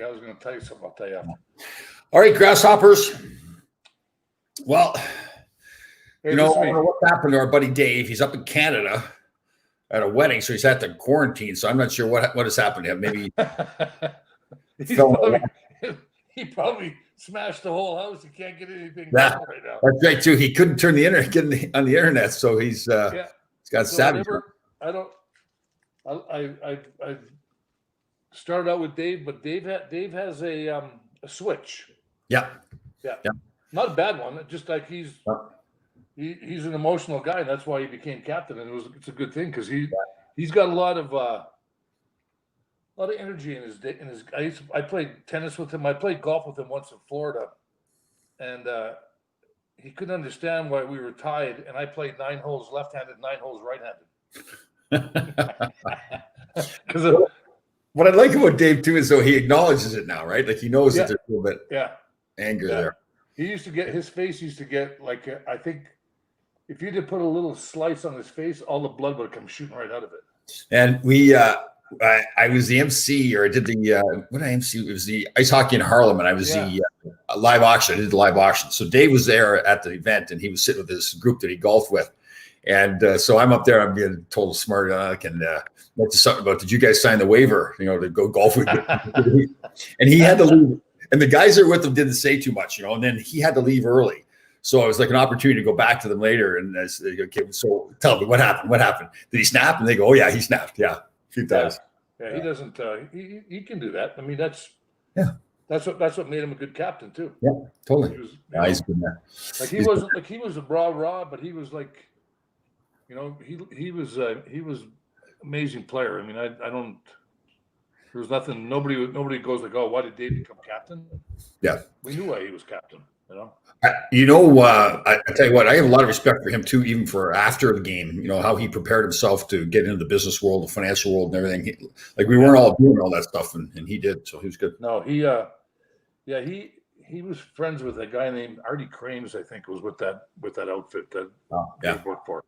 I was going to tell you something. I'll tell you after. All right, Grasshoppers. Well, Hey, I don't listen to know me. what happened to our buddy Dave. He's up in Canada at a wedding, so he's had to quarantine. So I'm not sure what has happened to him. Maybe He probably smashed the whole house. He can't get anything Yeah. done right now. that's right too. He couldn't turn the internet, on the internet, so he's Yeah. got So savage. whatever. I started out with Dave, but Dave has a switch. Yeah, Yeah. Yeah. Not a bad one. Just like he's Yeah. an emotional guy, and that's why he became captain. And it's a good thing because he's got a lot of energy in his. I played tennis with him. I played golf with him once in Florida, and he couldn't understand why we were tied. And I played 9 holes left-handed, 9 holes right-handed. Because what I like about Dave too is though he acknowledges it now, right? Like he knows Yeah. that there's a little bit yeah, anger Yeah. there. his face used to get like I think if you did put a little slice on his face, all the blood would come shooting right out of it. And I was the MC, or I did the what did I MC? It was the ice hockey in Harlem, and I was the live auction. I did the live auction. So Dave was there at the event, and he was sitting with this group that he golfed with. And so I'm up there. I'm being told smart aleck, and went to something about, did you guys sign the waiver? To go golf with me? And he had to leave. And the guys that were with him didn't say too much, And then he had to leave early. So it was like an opportunity to go back to them later. And I said, okay, so tell me what happened. What happened? Did he snap? And they go, oh yeah, he snapped. Yeah, a few times. Yeah, he doesn't. He can do that. I mean, that's what made him a good captain too. Yeah, totally. He was, He's good there. like he wasn't like he was a raw, but he was like, he was amazing player. I mean, I don't. There was nothing. Nobody goes like, oh, why did Dave become captain? Yeah, we knew why he was captain. I tell you what, I have a lot of respect for him too, even for after the game. How he prepared himself to get into the business world, the financial world, and everything. We weren't all doing all that stuff, and he did, so he was good. No, he was friends with a guy named Artie Cranes, I think, was with that outfit that he worked for.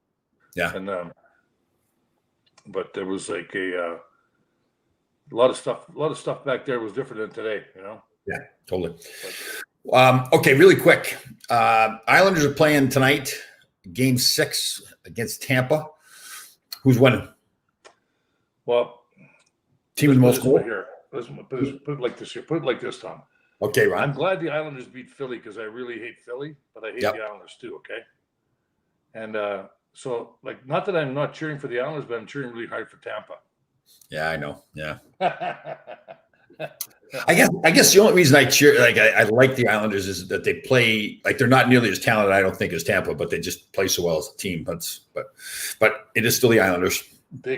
Yeah, and but there was like a lot of stuff back there was different than today. Yeah, totally. Okay, really quick. Islanders are playing tonight, Game 6 against Tampa. Who's winning? Well, team with the most goals. Here, put it like this. Put it like this, Tom. Okay, Ron. I'm glad the Islanders beat Philly because I really hate Philly, but I hate the Islanders too. Okay, and so not that I'm not cheering for the Islanders, but I'm cheering really hard for Tampa. Yeah, I know. Yeah. I guess the only reason I cheer, I like the Islanders, is that they play they're not nearly as talented, I don't think, as Tampa, but they just play so well as a team. But it is still the Islanders. I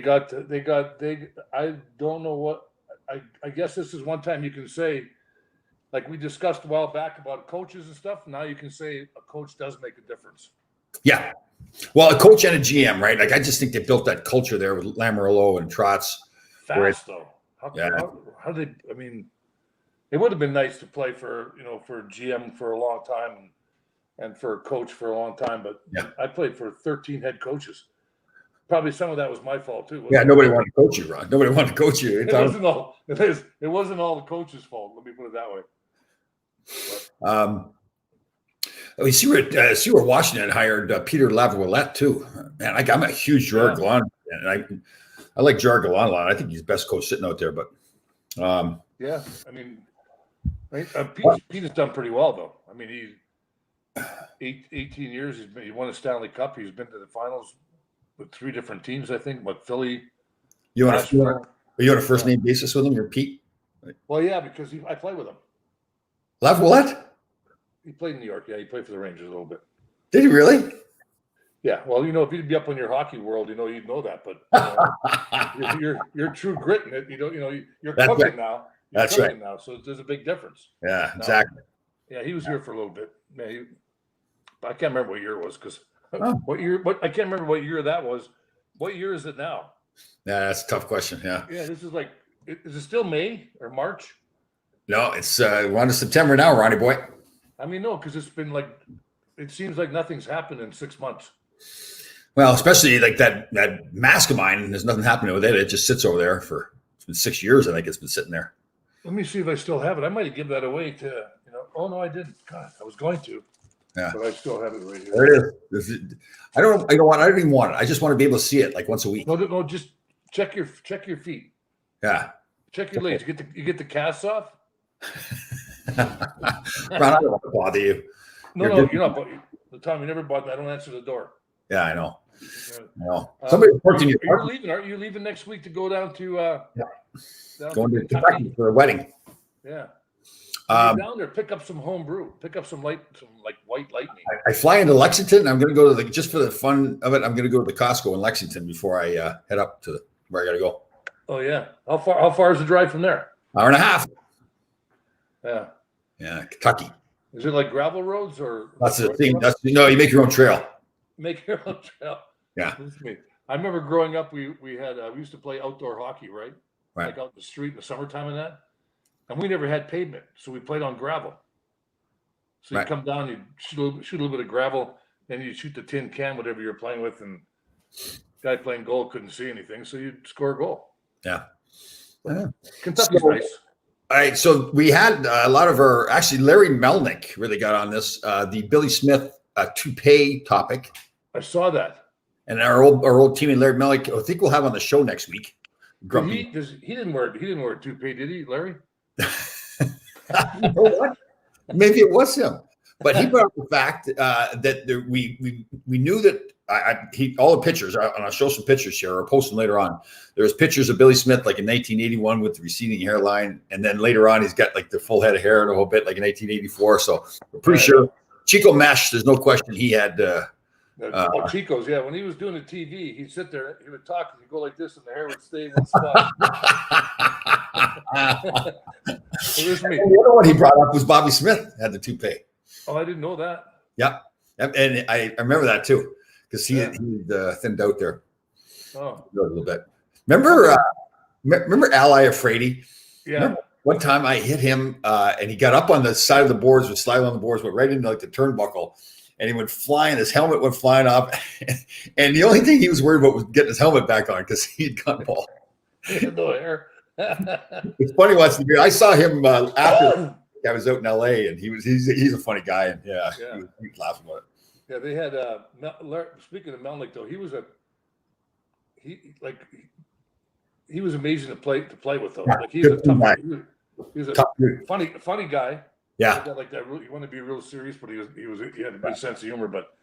don't know what I guess this is one time you can say, like we discussed a while back about coaches and stuff. Now you can say a coach does make a difference. Yeah. Well, a coach and a GM, right? I just think they built that culture there with Lamoriello and Trotz. Fast though. How did they? I mean, it would have been nice to play for GM for a long time and for a coach for a long time, but I played for 13 head coaches. Probably some of that was my fault too. Nobody wanted to coach you, Ron. Nobody wanted to coach you. It wasn't all the coach's fault. Let me put it that way. We see where Washington hired Peter Laviolette too. Man, I'm a huge Gerard Gallant fan, and I like Gerard Gallant a lot. I think he's the best coach sitting out there. But I mean, Peter's done pretty well though. I mean, he's 18 years. He won a Stanley Cup. He's been to the finals with 3 different teams, I think. But Philly. You on a first name basis with him? You're Pete. Well, yeah, because I played with him. Laviolette? He played in New York. Yeah, he played for the Rangers a little bit. Did he really? Yeah. Well, if you'd be up in your hockey world, you'd know that. But you're true grit in it. You're cooking right. now. That's right. Now, so there's a big difference. Yeah, exactly. Yeah, he was here for a little bit. Yeah, I can't remember what year it was because what year? What I can't remember what year that was. What year is it now? Yeah, that's a tough question. Yeah. Yeah, this is is it still May or March? No, it's we're on to September now, Ronnie boy. I mean, no, because it's been it seems like nothing's happened in 6 months. Well, especially that mask of mine, there's nothing happening with it. It just sits over there it's been 6 years. I think it's been sitting there. Let me see if I still have it. I might have given that away to, oh no, I didn't. God, I was going to. Yeah. But I still have it right here. There it is. I don't even want it. I just want to be able to see it like once a week. No, just check your feet. Yeah. Check your legs. You get the casts off? Ron, I don't want to bother you. No, you're not. Tom, you never bought me. I don't answer the door. Yeah, I know. Somebody worked in your You're leaving. Aren't you leaving next week to go down to going to Kentucky for a wedding? Yeah. Down there, pick up some home brew. Pick up some white lightning. I fly into Lexington. I'm going to go to just for the fun of it. I'm going to go to the Costco in Lexington before I head up to where I got to go. Oh yeah. How far is the drive from there? Hour and a half. Yeah. Yeah, Kentucky. Is it like gravel roads or? That's the thing. You make your own trail. Make your own trail. Yeah. I remember growing up, we used to play outdoor hockey, right? Right. Like out in the street in the summertime and that. And we never had pavement, so we played on gravel. So you come down, you shoot a little bit of gravel, then you shoot the tin can, whatever you're playing with, and guy playing goal couldn't see anything, so you'd score a goal. Yeah. Kentucky's nice. All right, so we had a lot of actually Larry Melnick really got on this, the Billy Smith toupee topic. I saw that. And our old teammate Larry Melnick, I think we'll have on the show next week. Grumpy. He didn't wear a toupee, did he, Larry? You know what? Maybe it was him, but he brought up the fact that we knew that all the pictures, and I'll show some pictures here or post them later on. There's pictures of Billy Smith like in 1981 with the receding hairline, and then later on he's got like the full head of hair and a whole bit like in 1984. So we're pretty sure Chico Mesh. There's no question he had. Chico's, yeah. When he was doing the TV, he'd sit there, he would talk, and he'd go like this, and the hair would stay in one spot. The other one he brought up was Bobby Smith had the toupee. Oh, I didn't know that. Yeah, and I remember that too because he thinned out there. Oh, a little bit. Remember Al Iafrate? Yeah. Remember one time I hit him, and he got up on the side of the boards, was sliding on the boards, went right into like the turnbuckle. And he went flying, his helmet went flying off. And the only thing he was worried about was getting his helmet back on because he had gun ball. No hair. It's funny watching the video. I saw him after I was out in LA, and he's a funny guy. And he was laughing about it. Yeah, they had speaking of Melnick though, he was amazing to play with though. Like he's a tough guy. He was a funny guy. Yeah, like that. You want to be real serious, but he had a good sense of humor. But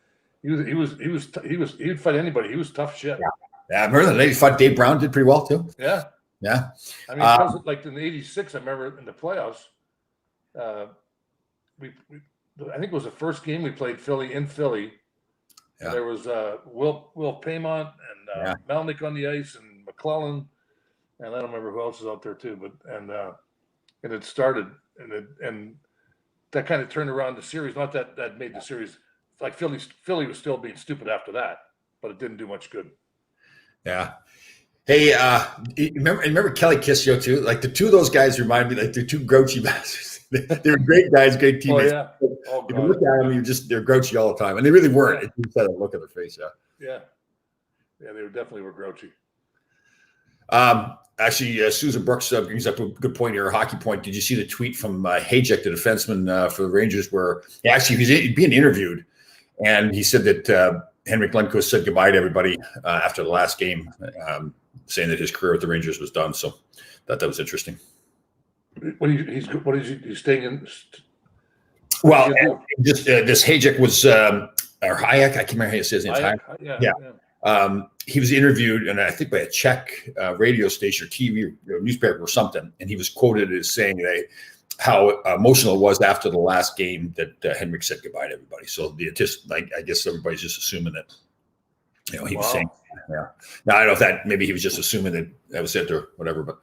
he'd fight anybody. He was tough shit. Yeah. I remember the lady fought Dave Brown did pretty well too. Yeah. I mean, like in '86, I remember in the playoffs. I think it was the first game we played in Philly. Yeah. And there was Will Paymont and Melnick on the ice and McClellan, and I don't remember who else was out there too. But and it started and that kind of turned around the series. Not that made the series. Like Philly was still being stupid after that, but it didn't do much good. Yeah. Hey, remember Kelly Kissio too? Like the two of those guys remind me like they're two grouchy bastards. They were great guys, great teammates. Oh, yeah. If you look at them, they're grouchy all the time, and they really weren't. Yeah. You said a look at their face. Yeah. They definitely were grouchy. Actually, Susan Brooks brings up a good point here, a hockey point. Did you see the tweet from Hayek, the defenseman for the Rangers, where actually he was being interviewed, and he said that Henrik Lundqvist said goodbye to everybody after the last game, saying that his career with the Rangers was done. So that was interesting. He's staying in? Well, just this Hayek was or Hayek. I can't remember how he says his name. Yeah. He was interviewed, and I think by a Czech radio station or TV or newspaper or something, and he was quoted as saying how emotional it was after the last game that Henrik said goodbye to everybody. So I guess everybody's just assuming that, he was saying, yeah. Now I don't know if that maybe he was just assuming that was it or whatever, but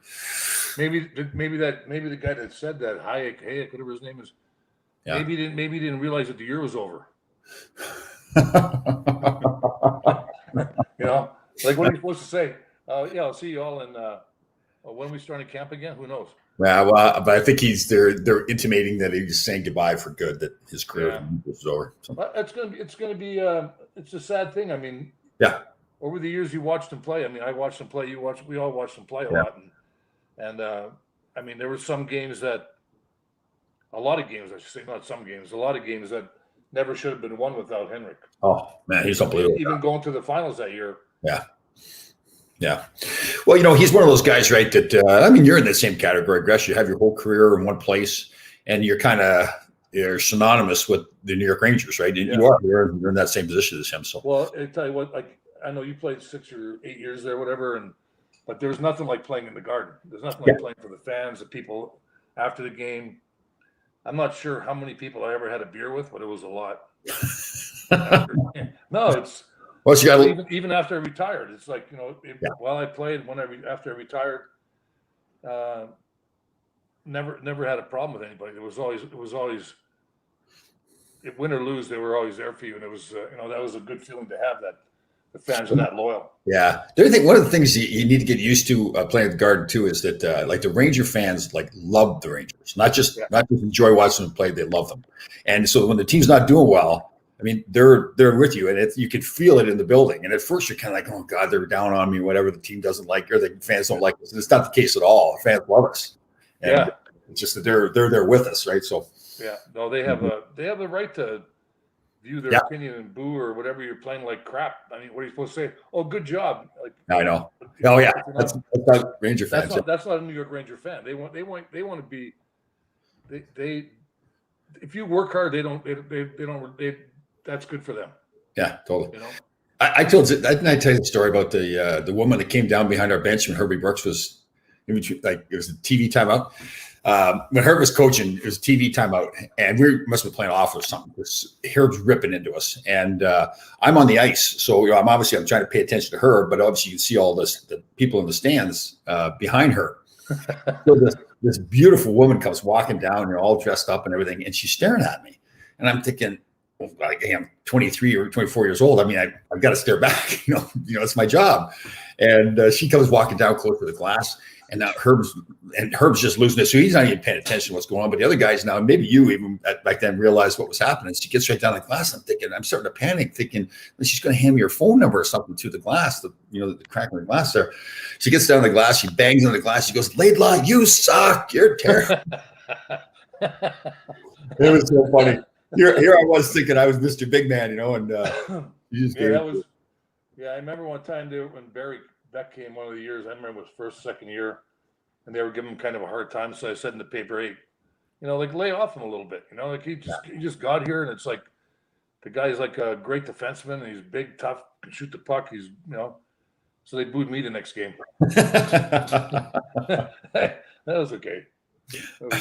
maybe the guy that said that Hayek, whatever his name is, maybe he didn't realize that the year was over. Like what are you supposed to say? I'll see you all in when we starting camp again. Who knows? Yeah, well, but I think they're intimating that he's saying goodbye for good, that his career is over. So. It's gonna be it's a sad thing. I mean, over the years you watched him play. I mean, I watched him play. We all watched him play a lot, and I mean, there were some games that, a lot of games, I should say, not some games, a lot of games that never should have been won without Henrik. Oh man, he's unbelievable. Even going to the finals that year. Yeah. Yeah. Well, you know, he's one of those guys, right? That I mean, you're in the same category, Gresh. You have your whole career in one place, and you're synonymous with the New York Rangers, right? Yeah. You're in that same position as him. So, well, I tell you what, like I know you played 6 or 8 years there, whatever, but there's nothing like playing in the Garden. There's nothing like playing for the fans, the people after the game. I'm not sure how many people I ever had a beer with, but it was a lot. No, it's. Well, so you got even after I retired, it's like, you know, while I played, after I retired, never had a problem with anybody. It was always, if win or lose, they were always there for you, and it was you know, that was a good feeling to have that the fans are that loyal. Yeah, one of the things you need to get used to playing at the Garden too is that like the Ranger fans like love the Rangers, not just enjoy watching them play, they love them, and so when the team's not doing well, I mean, they're with you, and you can feel it in the building. And at first, you're kind of like, "Oh God, they're down on me." Whatever, the team doesn't like, or the fans don't like us. And it's not the case at all. The fans love us. And it's just that they're there with us, right? So no, they have the right to view their opinion and boo or whatever. You're playing like crap. I mean, what are you supposed to say? Oh, good job. Like, I know. Oh yeah, that's not Ranger fans. That's not a New York Ranger fan. They want to be. They if you work hard, they don't. That's good for them. Yeah, totally. You know, I tell you the story about the woman that came down behind our bench when Herbie Brooks was in between, like it was a TV timeout. When Herb was coaching, it was a TV timeout, and we must have been playing off or something. Herb's ripping into us, and I'm on the ice, so you know, I'm trying to pay attention to her, but obviously you see all the people in the stands behind her. So this beautiful woman comes walking down, you know, all dressed up and everything, and she's staring at me, and I'm thinking, like, I'm 23 or 24 years old. I mean, I've got to stare back. You know, it's my job. And she comes walking down close to the glass, and now Herb's just losing it. So he's not even paying attention to what's going on. But the other guys now, maybe you even back then realized what was happening. She gets right down the glass. I'm starting to panic, thinking she's going to hand me her phone number or something to the glass. The crack in the glass there. She gets down the glass. She bangs on the glass. She goes, "Laidlaw, you suck. You're terrible." It was so funny. Here I was thinking I was Mr. Big Man, you know, and you just I remember one time when Barry Beck came one of the years. I remember it was second year, and they were giving him kind of a hard time. So I said in the paper, "Hey, you know, like lay off him a little bit. You know, like he just got here, and it's like the guy's like a great defenseman, and he's big, tough, can shoot the puck. He's, you know." So they booed me the next game. That was okay.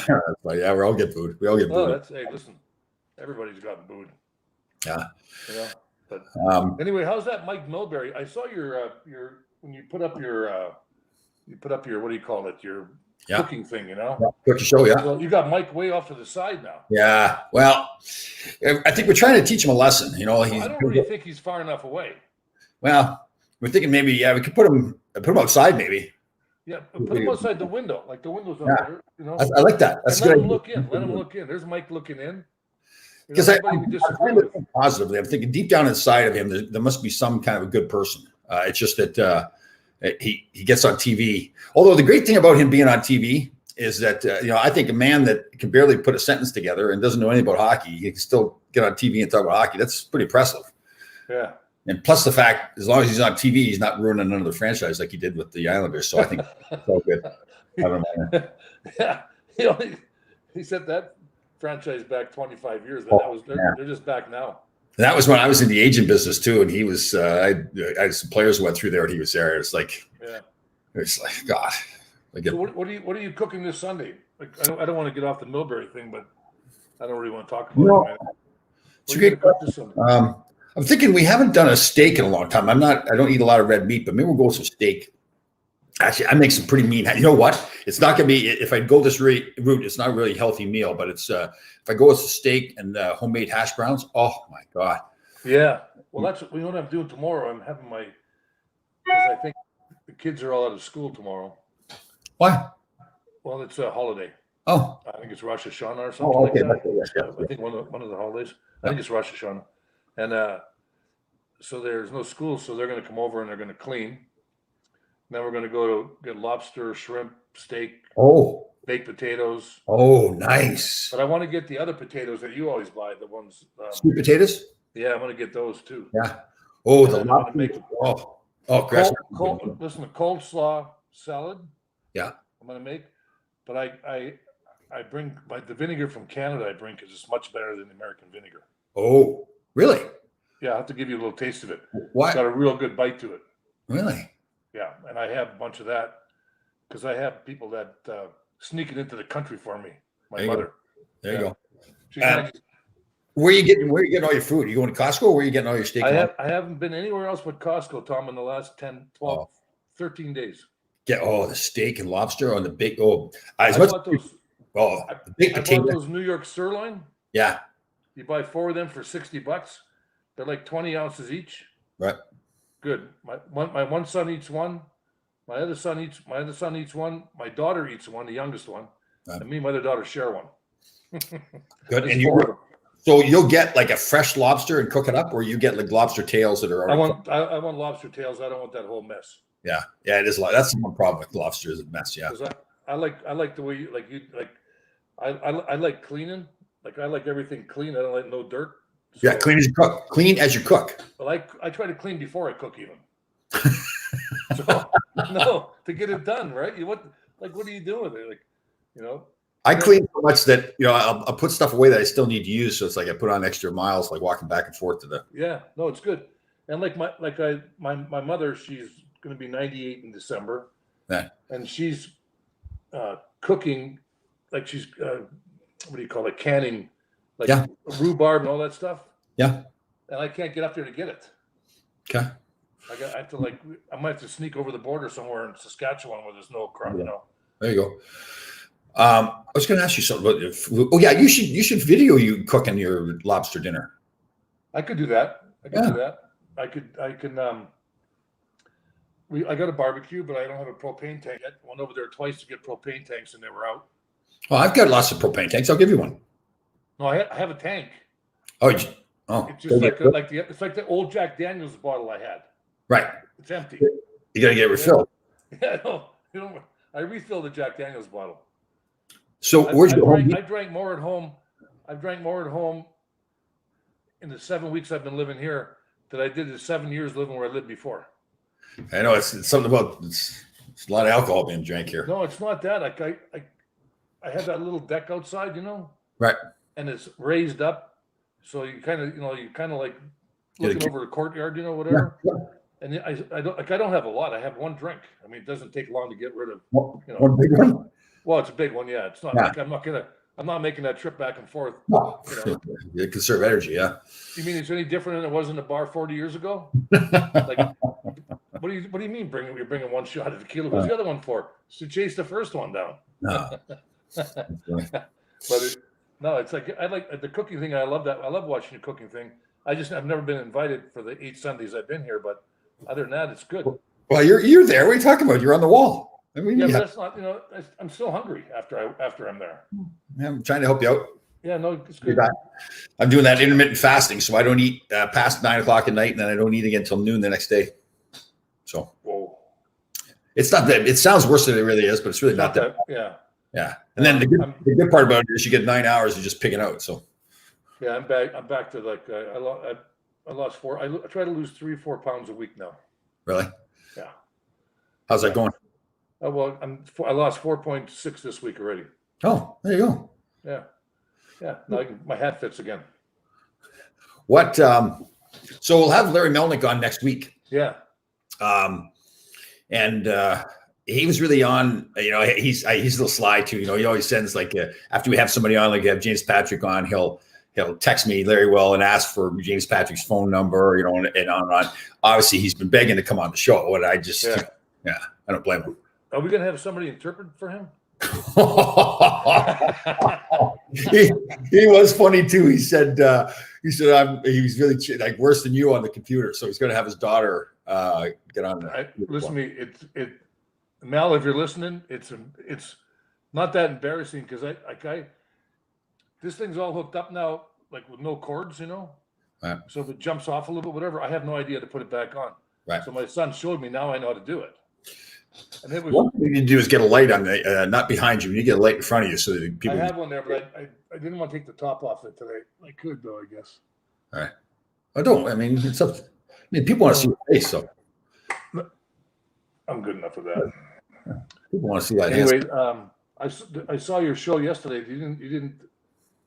Yeah, we all get booed. We all get booed. Hey, listen. Everybody's gotten booed. Yeah. You know, but anyway, how's that Mike Milbury? I saw your when you put up your what do you call it? Your cooking thing, you know? Cookie show, yeah. Well, you got Mike way off to the side now. Yeah. Well, I think we're trying to teach him a lesson. You know, I don't really think he's far enough away. Well, we're thinking maybe we could put him outside, maybe. Yeah, put him outside the window, like the window's up there. You know, I like that. That's good. Let him look in. There's Mike looking in. Because I'm positively, I'm thinking deep down inside of him, there must be some kind of a good person. It's just that he gets on TV. Although the great thing about him being on TV is that I think a man that can barely put a sentence together and doesn't know anything about hockey, he can still get on TV and talk about hockey. That's pretty impressive. Yeah. And plus the fact, as long as he's on TV, he's not ruining another franchise like he did with the Islanders. So I think it's all good. I don't know. Yeah, he said that franchise back 25 years. They're just back now. And that was when I was in the agent business too, and he was. I had some players who went through there, and he was there. It's like, God. So what are you cooking this Sunday? Like, I don't want to get off the Milbury thing, but I don't really want to talk about it. It's a great question. I'm thinking we haven't done a steak in a long time. I don't eat a lot of red meat, but maybe we'll go with some steak. Actually, I make some pretty mean. You know what? It's not going to be, if I go this route, it's not really a healthy meal, but it's, if I go with a steak and homemade hash browns, oh my God. Yeah. Well, that's what I'm doing tomorrow. I'm having because I think the kids are all out of school tomorrow. Why? Well, it's a holiday. Oh. I think it's Rosh Hashanah or something like that. Yeah. I think one of the holidays. I think it's Rosh Hashanah. And so there's no school, so they're going to come over and they're going to clean. Then we're going to go to get lobster, shrimp, steak. Oh, baked potatoes. Oh, nice. But I want to get the other potatoes that you always buy, the ones. Sweet potatoes? Yeah, I'm going to get those too. Yeah. Oh, And the then I'm gonna lobster. make listen, the cold slaw salad. Yeah. I'm going to make, but I bring the vinegar from Canada. I bring because it's much better than the American vinegar. Oh, really? Yeah, I have to give you a little taste of it. What? It's got a real good bite to it. Really? Yeah, and I have a bunch of that because I have people that sneak it into the country for me. My mother. There you go. She's where are you getting all your food? Are you going to Costco or where are you getting all your steak? I haven't been anywhere else but Costco, Tom, in the last 10, 12, 13 days. The steak and lobster on the big I bought those New York sirloin. Yeah. You buy 4 of them for $60. They're like 20 ounces each. Right. Good. My one son eats one. My other son eats one. My daughter eats one, the youngest one. Right. And me and my other daughter share one. Good. And so you'll get like a fresh lobster and cook it up, or you get like lobster tails that are already I want lobster tails. I don't want that whole mess. Yeah. Yeah, it is that's one problem with lobster is a mess. Yeah. I like the way I like cleaning. Like I like everything clean. I don't like no dirt. So, yeah, clean as you cook. Clean as you cook. Well, I try to clean before I cook even. So no, to get it done, right? What are you doing with it? Like, you know. I clean so much that I'll put stuff away that I still need to use. So it's like I put on extra miles, like walking back and forth to the. Yeah, no, it's good. And my mother, she's going to be 98 in December. Yeah. And she's cooking, like she's what do you call it, canning, like rhubarb and all that stuff. Yeah. And I can't get up there to get it. Okay. I might have to sneak over the border somewhere in Saskatchewan where there's no crop. Yeah. There you go. I was going to ask you something about food. Oh yeah, you should video you cooking your lobster dinner. I could do that. I got a barbecue, but I don't have a propane tank yet. I went over there twice to get propane tanks, and they were out. Well, I've got lots of propane tanks. I'll give you one. No, I have a tank. It's just it's like the old Jack Daniels bottle I had. Right. It's empty. You got to get it refilled. Yeah, no, I refilled the Jack Daniels bottle. So I drank more at home. I've drank more at home in the 7 weeks I've been living here than I did in 7 years living where I lived before. I know it's something about it's a lot of alcohol being drank here. No, it's not that. I have that little deck outside, Right. And it's raised up, so you kind of like looking over the courtyard, whatever. Yeah. And I don't have a lot. I have one drink. I mean, it doesn't take long to get rid of. One big one. Well, it's a big one. Yeah, it's not. Yeah. Like I'm not making that trip back and forth. No. You conserve energy. Yeah. You mean it's any different than it was in the bar 40 years ago? Like, what do you mean you're bringing one shot of tequila? Who's the other one for? To chase the first one down. No. No, it's like I like the cooking thing. I love that. I love watching the cooking thing. I've never been invited for the 8 Sundays I've been here, but other than that, it's good. Well, you're there. What are you talking about? You're on the wall. I mean, yeah, but that's not. I'm still hungry after I'm there. Yeah, I'm trying to help you out. Yeah, no, it's good. I'm doing that intermittent fasting, so I don't eat past 9 o'clock at night, and then I don't eat again until noon the next day. So, whoa. It's not that. It sounds worse than it really is, but it's really not that. Yeah. Yeah, and then the good part about it is you get 9 hours of just picking out. So. Yeah, I'm back to like I lost 4. I try to lose 3 or 4 pounds a week now. Really? Yeah. How's that going? Oh, well, I lost 4.6 this week already. Oh, there you go. Yeah. Yeah. Now my hat fits again. What? So we'll have Larry Melnick on next week. Yeah. And he was really on. He's a little sly too. He always sends like after we have somebody on, like have James Patrick on, he'll text me, Larry Will, and ask for James Patrick's phone number. And on and on. Obviously, he's been begging to come on the show, and I just I don't blame him. Are we going to have somebody interpret for him? he was funny too. He said he's really like worse than you on the computer, so he's going to have his daughter get on. Listen to me, Mel, if you're listening, it's not that embarrassing because I this thing's all hooked up now, like with no cords, Right. So if it jumps off a little bit, whatever, I have no idea to put it back on. Right. So my son showed me. Now I know how to do it. And it was. One thing you need to do is get a light on the, not behind you. You get a light in front of you so that people. I have one there, but I didn't want to take the top off it today. I could though, I guess. All right. I don't. I mean, it's up. I mean, people want to see your face, so. I'm good enough with that. People want to see that. Anyway, I saw your show yesterday. You didn't.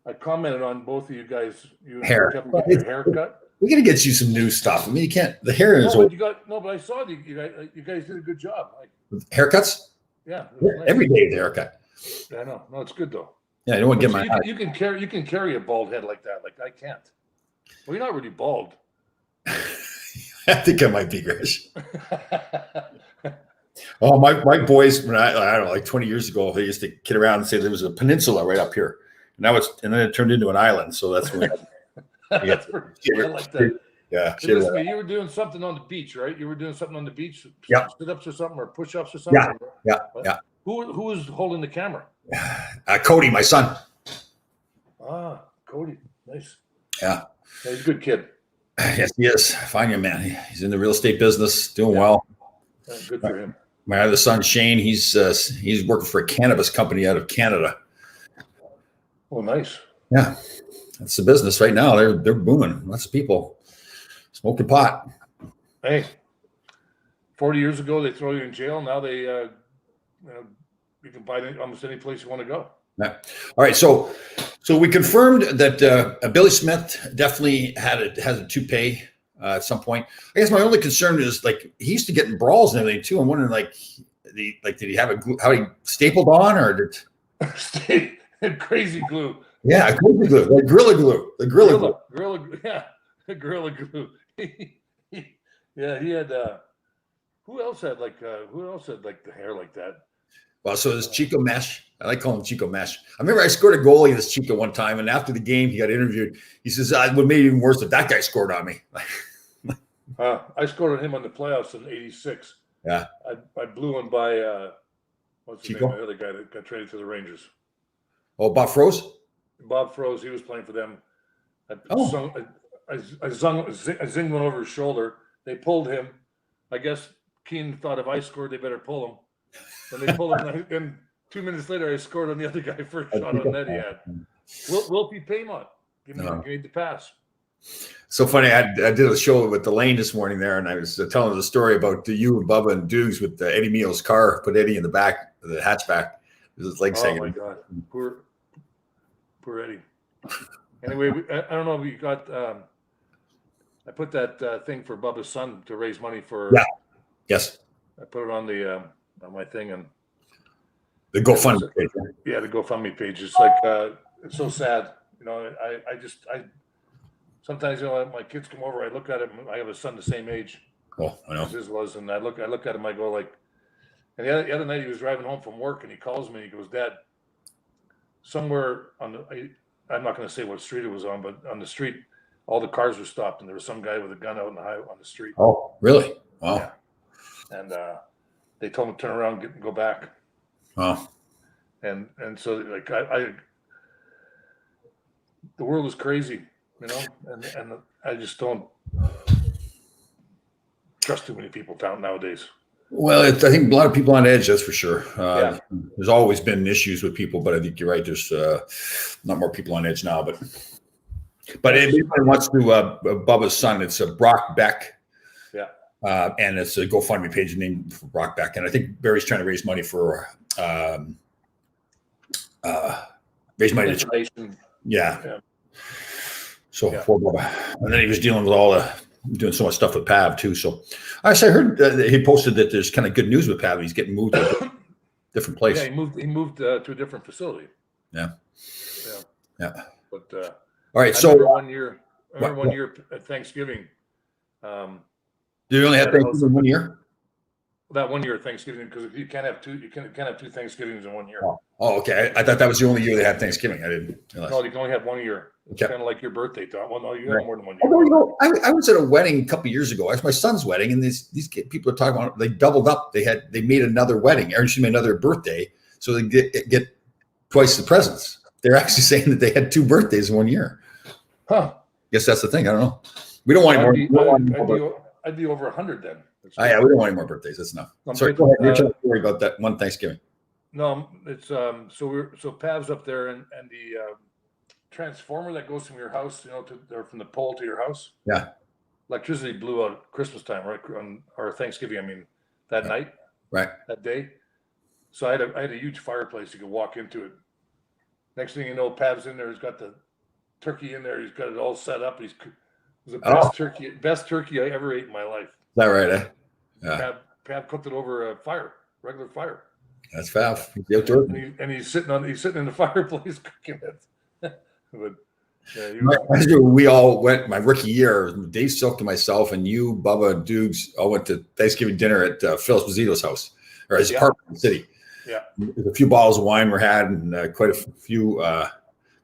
I commented on both of you guys. You and Hair. Kevin getting your haircut. We're gonna get you some new stuff. I mean, you can't. The hair is But I saw you guys did a good job. haircuts. Yeah, Nice. Every day is a haircut. I know. No, it's good though. Yeah, I don't want to get my. You can carry a bald head like that. Like I can't. Well, you're not really bald. I think I might be, Grish. Oh, my boys, when I don't know, like 20 years ago, they used to kid around and say there was a peninsula right up here. Now and then it turned into an island. So that's when. I like that. Yeah. Hey, listen, you were doing something on the beach, right? You were doing something on the beach. Yeah. Sit-ups or something, or push-ups or something. Yeah. Who was holding the camera? Cody, my son. Ah, Cody, nice. Yeah. He's a good kid. Yes, he is. Fine young man. He's in the real estate business, doing well. Good for him. My other son, Shane, he's working for a cannabis company out of Canada. Oh, nice. Yeah, that's the business right now. They're booming. Lots of people smoking pot. Hey, 40 years ago they throw you in jail. Now they, you can buy almost any place you want to go. Yeah. All right. So we confirmed that Billy Smith definitely has a toupee at some point. I guess my only concern is like he used to get in brawls and everything too. I'm wondering did he have how he stapled on or did crazy glue? Yeah, crazy glue, like Gorilla Glue, Gorilla Glue. Yeah, he had. Who else had the hair like that? Well, so there's Chico Mesh. I like calling him Chico Mesh. I remember I scored a goalie this Chico one time, and after the game, he got interviewed. He says, "What made it even worse that guy scored on me." I scored on him on the playoffs in '86. Yeah, I blew him by what's his Chico? name? The other guy that got traded to the Rangers. Oh, Bob Froze. Bob Froze. He was playing for them. I zinged one over his shoulder. They pulled him. I guess Keane thought if I scored, they better pull him. And they pulled him. And 2 minutes later, I scored on the other guy first shot on net he had. Wilkie Paymont. Give me the pass. So funny. I did a show with Elaine this morning there, and I was telling the story about you and Bubba and Dukes with Eddie Meals' car. Put Eddie in the back, the hatchback. His legs hanging. Oh my God, poor Eddie. Anyway, I don't know if you got. I put that thing for Bubba's son to raise money for. Yeah. Yes. I put it on the on my thing and. The GoFundMe page. Yeah, the GoFundMe page. It's like it's so sad. I sometimes my kids come over. I look at him. I have a son the same age. Oh, I know. As his was, and I look at him. I go like. And the other night he was driving home from work and he calls me. He goes, "Dad, somewhere on I'm not going to say what street it was on, but on the street, all the cars were stopped and there was some guy with a gun out on the street." Oh, really? Wow. Yeah. And they told him to turn around and go back. Wow. And so like the world is crazy, and I just don't trust too many people nowadays. Well, I think a lot of people on edge, that's for sure. There's always been issues with people, but I think you're right. There's not more people on edge now. But anybody wants to Bubba's son, it's Brock Beck. Yeah. And it's a GoFundMe page named for Brock Beck. And I think Barry's trying to raise money for to yeah. So for Bubba. And then he was dealing with doing so much stuff with Pav too. So I heard he posted that there's kind of good news with Pav. He's getting moved to a different place. Yeah, he moved to a different facility. Yeah. But all right. I remember one year at Thanksgiving. Do you only have Thanksgiving 1 year? That 1 year at Thanksgiving, because you can't have two Thanksgivings in 1 year. Oh, okay. I thought that was the only year they had Thanksgiving. I didn't realize. No, you can only have 1 year. It's kind of like your birthday, Tom. Well, no, you have more than 1 year. Oh, I was at a wedding a couple of years ago. It was my son's wedding, and these people are talking about they doubled up. They made another wedding, or excuse me, another birthday, so they get twice the presents. They're actually saying that they had 2 birthdays in 1 year. Huh? Guess that's the thing. I don't know. We don't want more. I'd be over 100 then. Oh, yeah, we don't want any more birthdays. That's enough. Sorry, go ahead. You're trying to worry about that one Thanksgiving. No, it's so Pav's up there, and the transformer that goes from your house, or from the pole to your house. Yeah. Electricity blew out at Christmas time, right? Or Thanksgiving, I mean, that night. Right. That day. So I had a huge fireplace. You could walk into it. Next thing you know, Pav's in there. He's got the turkey in there. He's got it all set up. It was the best turkey I ever ate in my life. Is that right? Eh? Yeah. Pav cooked it over a regular fire. That's Pav. He's sitting in the fireplace cooking it. But we all went my rookie year. Dave Silk and myself and you, Bubba, Dukes all went to Thanksgiving dinner at Phil Esposito's house or his apartment in the city. Yeah, a few bottles of wine were had and quite a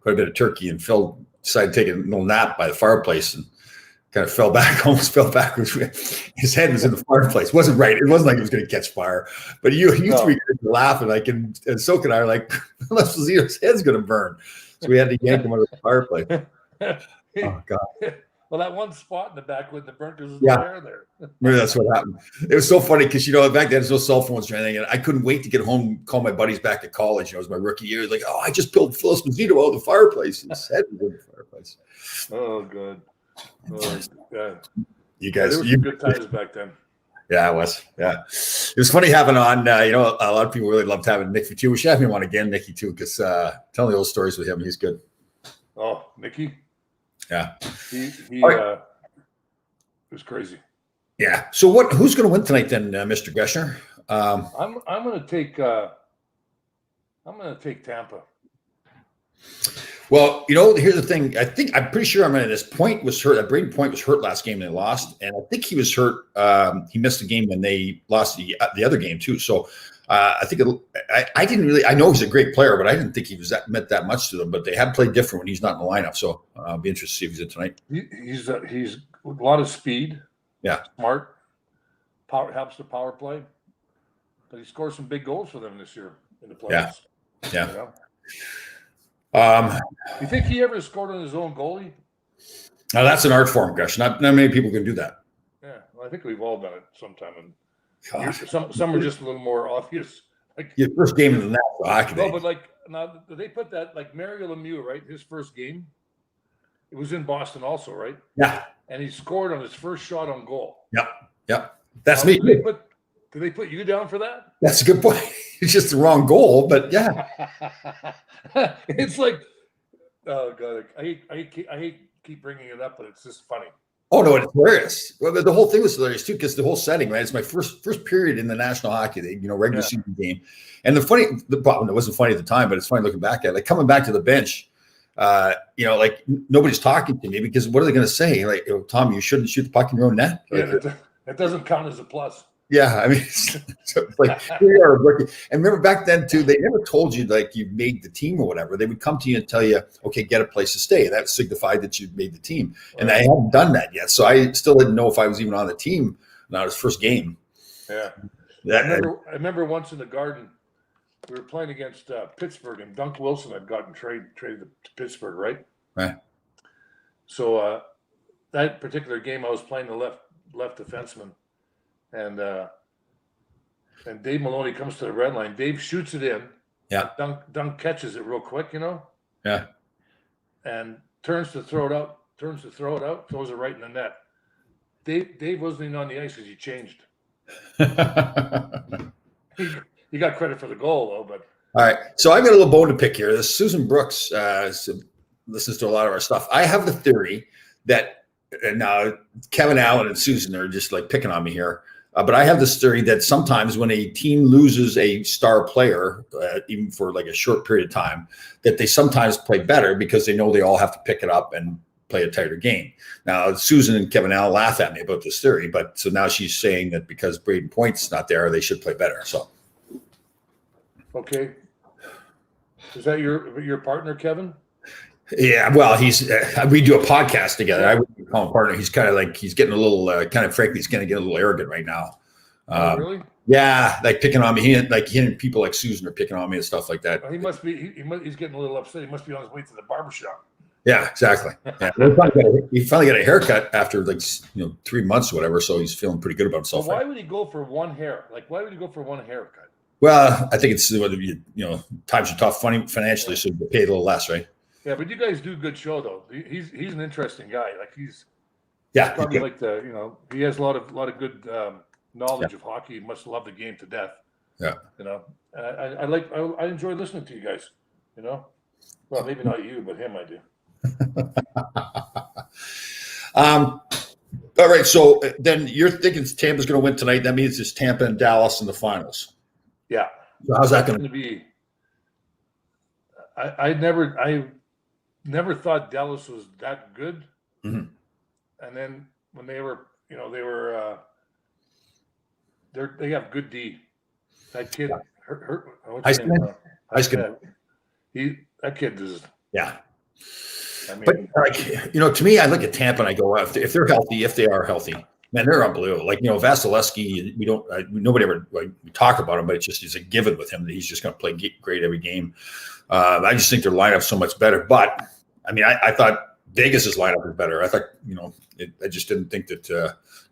bit of turkey. And Phil decided to take a little nap by the fireplace and kind of almost fell backwards. His head was in the fireplace. It wasn't right. It wasn't like it was going to catch fire. But you three were laughing, and Silk and I are like, Esposito's head's going to burn. So we had to yank him out of the fireplace. Oh God! Well, that one spot in the back with the burnt was there. Maybe that's what happened. It was so funny because back then there's no cell phones or anything, and I couldn't wait to get home, call my buddies back to college. It was my rookie year. It was like, oh, I just pulled Phil Esposito out of the fireplace. His head was in the fireplace. Oh, good. Oh, yeah. You guys, there were good times back then. Yeah, it was. Yeah, it was funny having on. A lot of people really loved having Nicky too. We should have him on again, Nicky too, because telling the old stories with him, he's good. Oh, Nicky. Yeah, he it was crazy. Yeah. So who's going to win tonight then, Mr. Greshner? I'm going to take Tampa. Well, here's the thing. I'm pretty sure this Point was hurt. Braden Point was hurt last game and they lost, and I think he was hurt. He missed the game when they lost the other game too. So I think I didn't really. I know he's a great player, but I didn't think he meant that much to them. But they have played different when he's not in the lineup. So I'll be interested to see if he's in tonight. He's a lot of speed. Yeah, smart. Helps the power play. But he scored some big goals for them this year in the playoffs. Yeah. You think he ever scored on his own goalie? Now that's an art form, Gresh. Not many people can do that. Yeah, well, I think we've all done it sometime. And some are just a little more obvious. Like your first game in the National Hockey League. No, but now they put that Mario Lemieux, right? His first game, it was in Boston also, right? Yeah. And he scored on his first shot on goal. Yep. That's me. Did they put you down for that? That's a good point. It's just the wrong goal, but yeah. It's like, oh God, I hate keep bringing it up, but it's just funny. Oh no, it's hilarious. Well, the whole thing was hilarious too, because the whole setting, right? It's my first period in the National Hockey League, regular season game, and it wasn't funny at the time, but it's funny looking back at it. Like coming back to the bench, like nobody's talking to me because what are they going to say? Like, Tom, you shouldn't shoot the puck in your own net. That doesn't count as a plus. Yeah, I mean, it's like we are rookie. And remember back then too, they never told you like you made the team or whatever. They would come to you and tell you, okay, get a place to stay. That signified that you made the team. Right. And I hadn't done that yet, so I still didn't know if I was even on the team. Not his first game. Yeah, I remember once in the Garden, we were playing against Pittsburgh, and Dunk Wilson had gotten traded to Pittsburgh, right? Right. So that particular game, I was playing the left defenseman. And Dave Maloney comes to the red line. Dave shoots it in. Yeah. Dunk catches it real quick, Yeah. And turns to throw it out, throws it right in the net. Dave wasn't even on the ice because he changed. He got credit for the goal, though. But all right. So I got a little bone to pick here. This Susan Brooks listens to a lot of our stuff. I have the theory that now Kevin Allen and Susan are just like picking on me here. But I have this theory that sometimes when a team loses a star player, even for like a short period of time, that they sometimes play better because they know they all have to pick it up and play a tighter game. Now, Susan and Kevin Allen laugh at me about this theory, but so now she's saying that because Braden Point's not there, they should play better. So, okay, is that your partner, Kevin? Yeah, well, we do a podcast together. I wouldn't call him partner. He's kind of like he's getting a little frankly, he's going to get a little arrogant right now. Really? Yeah, like picking on me. Hitting people like Susan are picking on me and stuff like that. He must be. He's getting a little upset. He must be on his way to the barbershop. Yeah, exactly. Yeah, he finally got a haircut after 3 months or whatever, so he's feeling pretty good about But himself. why would he go for one hair? Like, why would he go for one haircut? Well, I think it's whether times are tough financially, so you pay a little less, right? Yeah, but you guys do a good show though. He's an interesting guy. Like he's he probably like he has a lot of good knowledge of hockey. He must love the game to death. Yeah. I enjoy listening to you guys. Well, maybe not you, but him I do. All right. So then you're thinking Tampa's going to win tonight. That means it's Tampa and Dallas in the finals. Yeah. So how's that going to be? I never thought Dallas was that good. Mm-hmm. And then when they have good D. That kid, that kid is. Yeah. I mean, but to me, I look at Tampa and I go, if they're healthy, if they are healthy, man, they're unbelievable. Vasilevsky, nobody ever talk about him, but it's a given with him that he's just going to play great every game. I just think their lineup's so much better. But I mean, I thought Vegas's lineup was better. I thought, I just didn't think that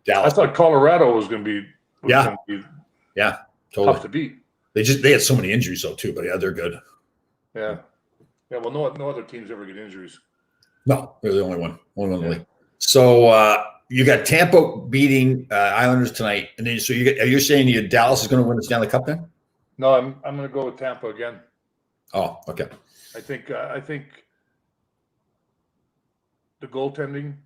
Dallas. I thought Colorado was going to be. Totally tough to beat. They had so many injuries though too, but yeah, they're good. Yeah. Well, no other teams ever get injuries. No, they're the only one in the league. So you got Tampa beating Islanders tonight, and then are you saying Dallas is going to win the Stanley Cup then? No, I'm going to go with Tampa again. Oh, okay. I think the goaltending.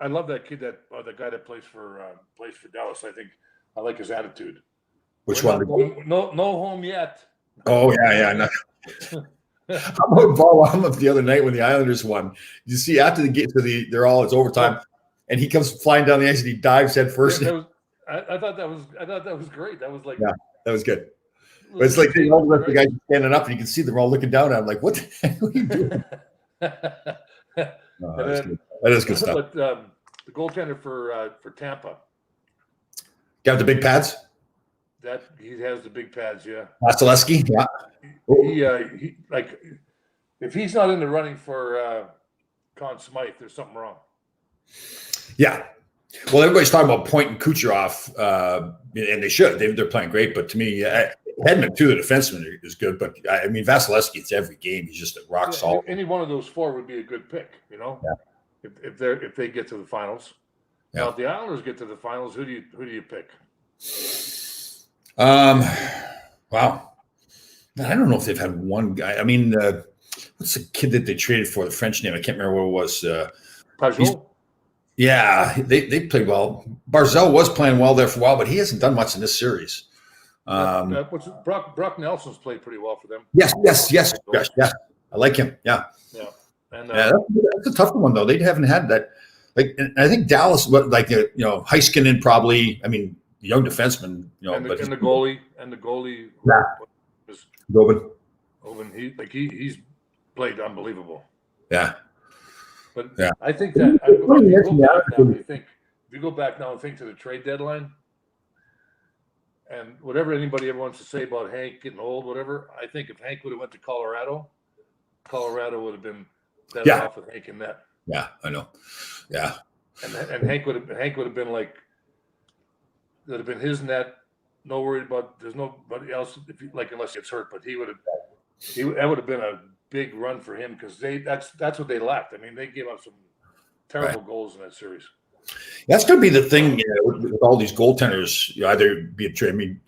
I love that kid the guy that plays for Dallas. I like his attitude. Which one? No home yet. Oh yeah. No. How about Varlamov the other night when the Islanders won? You see after the game, it's overtime, and he comes flying down the ice and he dives head first. I thought that was great. That was that was good. But it's like all the rest of the guys standing up and you can see them all looking down at him like, what the heck are you doing? That is good stuff. But the goaltender for Tampa. Got the big pads? That he has the big pads, yeah. Vasilevsky, yeah. He if he's not in the running for Conn Smythe, there's something wrong. Yeah. Well, everybody's talking about Point and Kucherov, and they should. They're playing great, but to me, Hedman too, the defenseman, is good. But I mean, Vasilevsky, it's every game. He's just a rock solid. Any one of those four would be a good pick, Yeah. If they get to the finals. Yeah. Now, if the Islanders get to the finals, who do you pick? Wow. I don't know if they've had one guy. I mean, what's the kid that they traded for? The French name. I can't remember what it was. Pajot? Yeah, they played well. Barzal was playing well there for a while, but he hasn't done much in this series. Brock Nelson's played pretty well for them. Yes. Yeah, I like him. Yeah. Yeah. And that's a tough one though. They haven't had that. And I think Dallas, Heiskanen probably. I mean, young defenseman. And the goalie. Yeah. Gobin. He's played unbelievable. Yeah. But yeah. I think that if you go back now and think to the trade deadline, and whatever anybody ever wants to say about Hank getting old, whatever, I think if Hank would have went to Colorado would have been better off with Hank in net. Yeah, I know. Yeah. And Hank would have been like, that would have been his net. No worried about. There's nobody else unless he gets hurt. But that would have been a big run for him because that's what they lacked. I mean, they gave up some terrible goals in that series. That's going to be the thing with all these goaltenders. Either be a trade. I mean,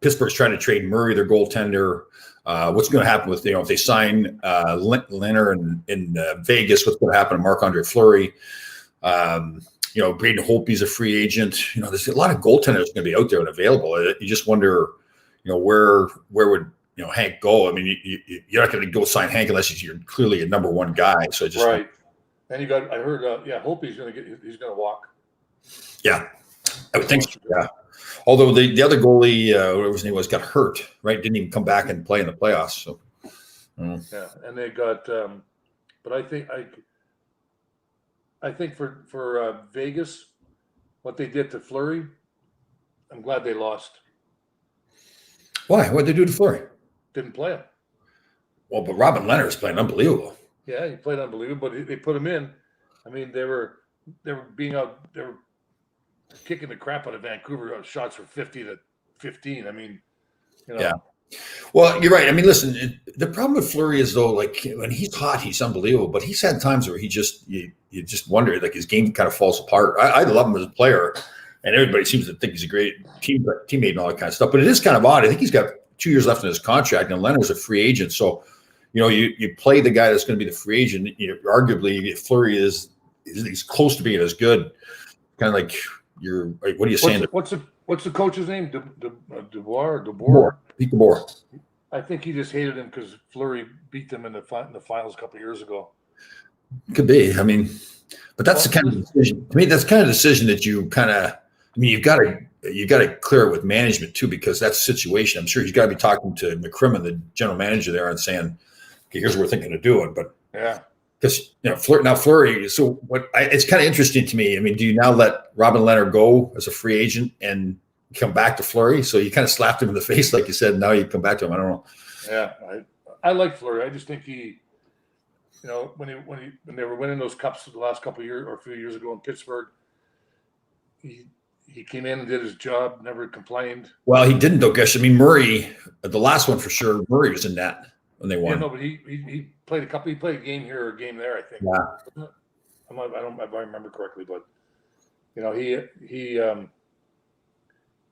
Pittsburgh's trying to trade Murray, their goaltender. What's going to happen with if they sign Leonard in Vegas? What's going to happen to Marc-Andre Fleury? Braden Holtby's a free agent. There's a lot of goaltenders going to be out there and available. You just wonder, where would Hank go? I mean, you're not going to go sign Hank unless you're clearly a number one guy. So just right. And I heard, Holtby's going to walk. Yeah, I would think so. Yeah. Although the other goalie, whatever his name was, got hurt. Right, didn't even come back and play in the playoffs. So. Yeah, and they got, but I think for Vegas, what they did to Fleury, I'm glad they lost. Why? What did they do to Fleury? Didn't play him. Well, but Robin Leonard's playing unbelievable. Yeah, he played unbelievable, but they put him in. I mean, they were kicking the crap out of Vancouver. Shots were 50-15. I mean, Yeah. Well, you're right. I mean, listen, the problem with Fleury is though, like when he's hot, he's unbelievable. But he's had times where you just wonder, like his game kind of falls apart. I love him as a player, and everybody seems to think he's a great teammate and all that kind of stuff. But it is kind of odd. I think he's got 2 years left in his contract, and Leonard's a free agent. So, you play the guy that's going to be the free agent. Arguably, Fleury he's close to being as good. Kind of like what are you saying? What's the coach's name? DeBoer. Pete DeBoer. I think he just hated him because Fleury beat them in the finals a couple of years ago. Could be. I mean, but that's the kind of decision. To me, that's kind of decision that you kind of. I mean, you got to clear it with management too, because that's the situation. I'm sure he's got to be talking to McCrimmon, the general manager there, and saying, "Okay, here's what we're thinking of doing." But yeah, because Fleury. So it's kind of interesting to me. I mean, do you now let Robin Leonard go as a free agent and come back to Fleury? So you kind of slapped him in the face, like you said. Now you come back to him. I don't know. Yeah, I like Fleury. I just think he, when they were winning those cups the last couple of years or a few years ago in Pittsburgh, he came in and did his job, never complained. Well, he didn't though, Gush. I mean, Murray, the last one for sure. Murray was in that when they won. Yeah, no, but he played a couple. He played a game here or a game there, I think. Yeah. I don't if I remember correctly, but the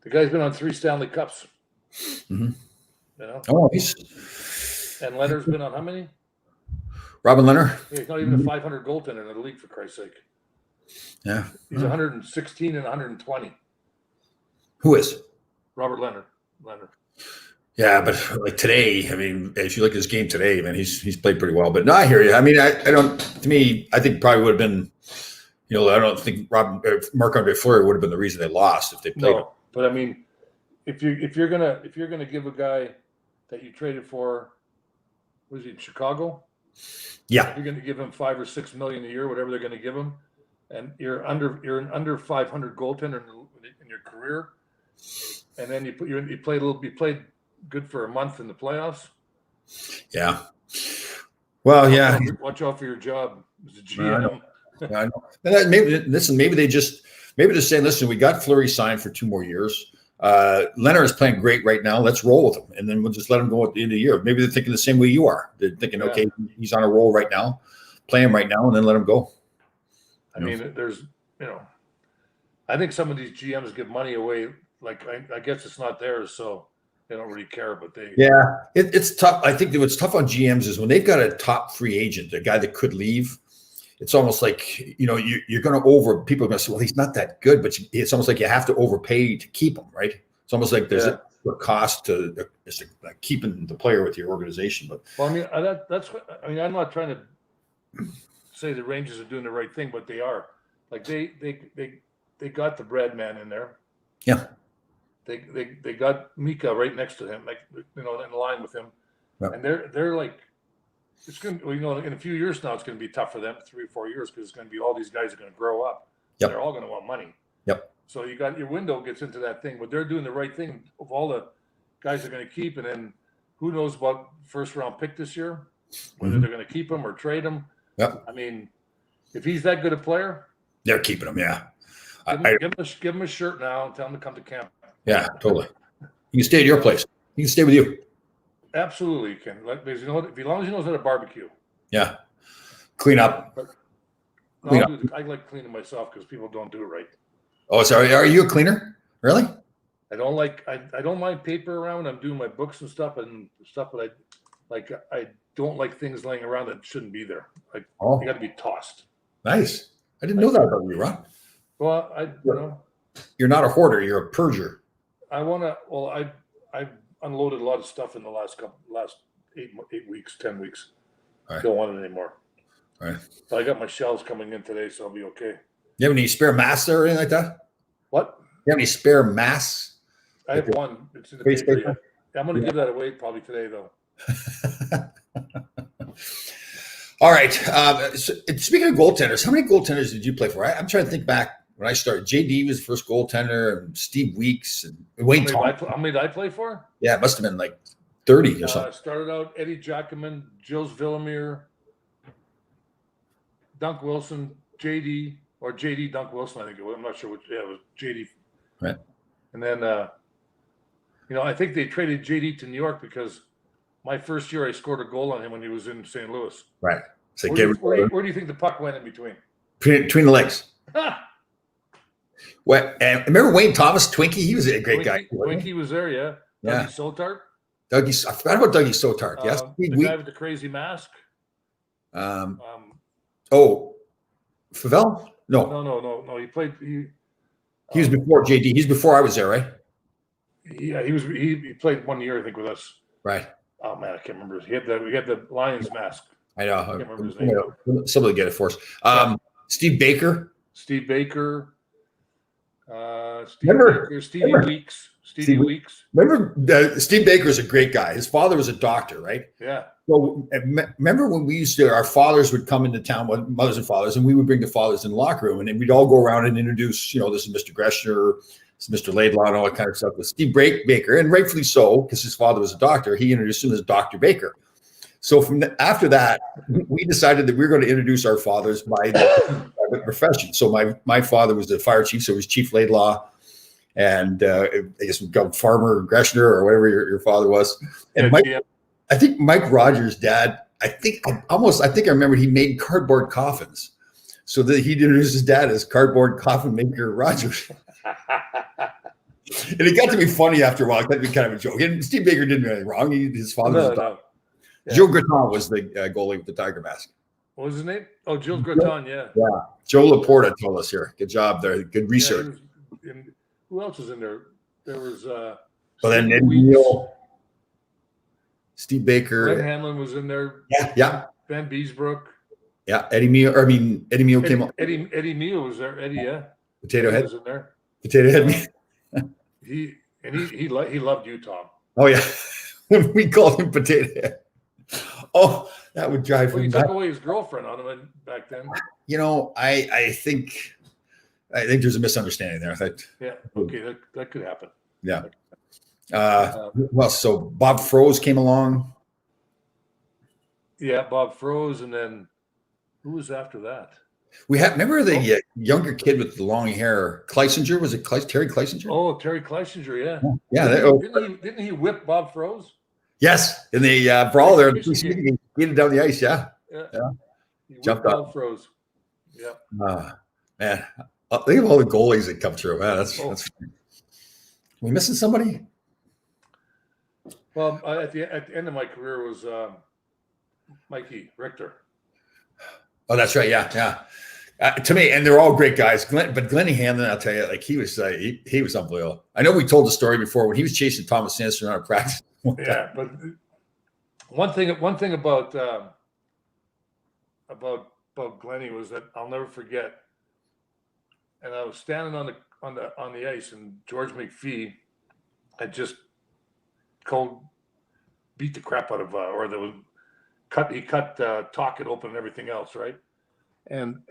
guy's been on 3 Stanley Cups. Mm-hmm. Oh, and Leonard's been on how many? Robin Leonard. Yeah, he's not even a 500 goaltender in the league, for Christ's sake. Yeah, he's 116 and 120. Who is? Robert Leonard. Yeah, but like today, I mean, if you look at his game today, man, he's played pretty well. But no, I hear you. I mean, I don't. To me, I think probably would have been. I don't think Marc-Andre Fleury would have been the reason they lost if they played. No, but I mean, if you're gonna give a guy that you traded for, was he in Chicago? Yeah, you're going to give him $5 or $6 million a year, whatever they're going to give him, and you're an under 500 goaltender in your career, and then you played good for a month in the playoffs. Yeah. Well, yeah. Watch out for your job as a GM. I know. And maybe they're saying, listen, we got Fleury signed for 2 more years. Leonard is playing great right now. Let's roll with him, and then we'll just let him go at the end of the year. Maybe they're thinking the same way you are. They're thinking, okay, he's on a roll right now, play him right now, and then let him go. I mean, I think some of these GMs give money away. Like I guess it's not theirs, so they don't really care. But it's tough. I think what's tough on GMs is when they've got a top free agent, a guy that could leave. It's almost like, you're going to people are going to say, well, he's not that good, but it's almost like you have to overpay to keep him, right? It's almost like there's a cost to keeping the player with your organization. But well, I mean, I'm not trying to say the Rangers are doing the right thing, but they are. Like they got the bread man in there. Yeah. They got Mika right next to him, like, in line with him. Yeah. And they're like, it's going to, in a few years now, it's going to be tough for them, 3 or 4 years, because it's going to be all these guys are going to grow up. Yep. They're all going to want money. Yep. So you got your window gets into that thing, but they're doing the right thing of all the guys are going to keep, and then who knows about first round pick this year, whether they're going to keep him or trade him. Yep. I mean, if he's that good a player, they're keeping him. Yeah. Give him a shirt now and tell him to come to camp. Yeah, totally. He can stay at your place. He can stay with you. Absolutely, you can. Because as long as he knows how to barbecue. Yeah. Clean up. I like cleaning myself because people don't do it right. Oh, sorry. Are you a cleaner? Really? I don't mind paper around. I'm doing my books and stuff, but I don't like things laying around that shouldn't be there. They got to be tossed. Nice. I didn't know that about you, Ron. Well, you're not a hoarder. You're a purger. I've unloaded a lot of stuff in the last 8 weeks, 10 weeks. All right. Don't want it anymore. All right. But I got my shelves coming in today, so I'll be okay. You have any spare masks or anything like that? What? You have any spare masks? I have one. It's in the paper. I'm going to give that away probably today, though. All right. So speaking of goaltenders, how many goaltenders did you play for? I'm trying to think back when I started. JD was the first goaltender, and Steve Weeks, and Wayne Thompson. How many did I play for? Yeah, it must have been like 30 or something. Started out Eddie Jacquemin, Gilles Villemere, Dunk Wilson, JD, or JD Dunk Wilson, I think it was. I'm not sure which. Yeah, it was JD. Right. And then, I think they traded JD to New York because my first year I scored a goal on him when he was in St. Louis. Right. So Where do you think the puck went in between? Between the legs. What? And remember Wayne Thomas, Twinkie? He was a great guy. Twinkie was there, yeah. Yeah. Dougie Sotart. I forgot about Dougie Sotart. Yes. The guy with the crazy mask. Favell? No. He played. He was before JD. He's before I was there, right? Yeah, he played 1 year, I think, with us. Right. Oh man, I can't remember. He had the Lions mask. I know. I can't remember his name. Somebody get it for us. Steve Baker. Stevie Weeks. Stevie Weeks. Remember, Steve Baker is a great guy. His father was a doctor, right? Yeah. So remember when our fathers would come into town, mothers and fathers, and we would bring the fathers in the locker room, and then we'd all go around and introduce, this is Mr. Greshner, this is Mr. Laidlaw, and all that kind of stuff. But Steve Baker, and rightfully so, because his father was a doctor, he introduced him as Dr. Baker. So after that, we decided that we were going to introduce our fathers by profession. So my father was the fire chief, so he was Chief Laidlaw, and I guess we got Farmer Greshner or whatever your father was. And I think Mike Rogers' dad, I remember he made cardboard coffins, so that he introduced his dad as cardboard coffin maker Rogers. And it got to be funny after a while. It got to be kind of a joke. And Steve Baker didn't do anything wrong. His father was a doctor. Yeah. Joe Gratton was the goalie with the tiger mask. What was his name? Oh, Joe Gratton, yeah. Yeah. Joe Laporta told us here. Good job there. Good research. Yeah, who else was in there? There was then Ed Neal, Steve Baker. Glenn Hanlon was in there. Yeah. Van Beesbrook. Yeah. Eddie Meal came up. Eddie Meal was there. Eddie, yeah. Potato Head was in there. Potato Head. He loved Utah. Oh yeah. We called him Potato Head. Oh, that would drive him. He took away his girlfriend on him back then. I think there's a misunderstanding there. I thought. Yeah. Okay, that could happen. Yeah. Well, so Bob Froese came along. Yeah, Bob Froese, and then who was after that? Remember the younger kid with the long hair, Kleisinger? Was it Terry Kleisinger? Oh, Terry Kleisinger, yeah. Yeah. Didn't he whip Bob Froese? Yes, in the brawl there, he skated down the ice. Yeah. He jumped Bob Froese. Yeah. Man, think of all the goalies that come through. Man, that's. Are we missing somebody? Well, at the end of my career was Mikey Richter. Oh, that's right. Yeah. To me, and they're all great guys. But Glennie Hanlon, I'll tell you, he was unbelievable. I know we told the story before when he was chasing Thomas Sanderson out of practice. Yeah, but one thing about Glennie was that I'll never forget. And I was standing on the ice, and George McPhee had just beat the crap out of he cut Tocchet open and everything else, right? And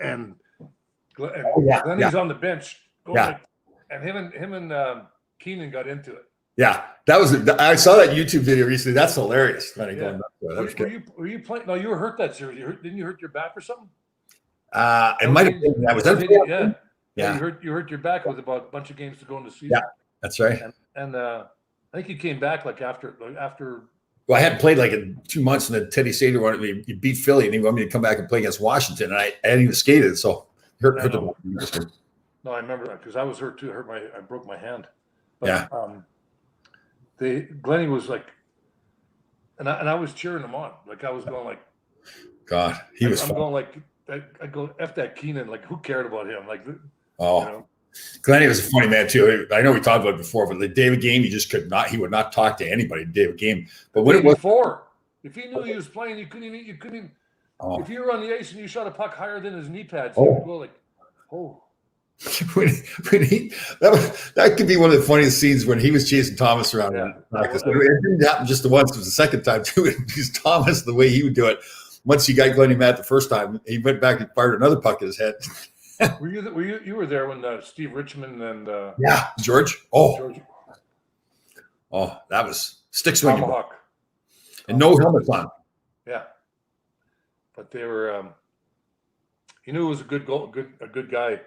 Glennie's on the bench, and him and Keenan got into it. Yeah, I saw that YouTube video recently. That's hilarious. Were you playing? No, you were hurt that series. Didn't you hurt your back or something? It might have been. That was that. Yeah. You hurt your back with about a bunch of games to go in the season. Yeah, that's right. And I think you came back after. Well, I hadn't played in 2 months, and then Teddy Sater wanted me to beat Philly, and he wanted me to come back and play against Washington, and I hadn't even skated, so hurt the. No, I remember that because I was hurt too. I broke my hand. But, yeah. Glennie was and I was cheering him on. I was going God, he was. I'm going I go F that Keenan. Who cared about him? Glennie was a funny man too. I know we talked about it before, but the David Game, he would not talk to anybody. David Game, but when it was before, if he knew he was playing, you couldn't. If you were on the ice and you shot a puck higher than his knee pads, he would go that could be one of the funniest scenes when he was chasing Thomas around. Yeah. It didn't happen just the once; it was the second time too. Because Thomas, the way he would do it, once he got Glennie mad the first time, he went back and fired another puck at his head. You were there when Steve Richmond and George? Oh, that was stick swinging, Tomahawk, and no helmets on. Yeah, but they were. he knew it was a good guy.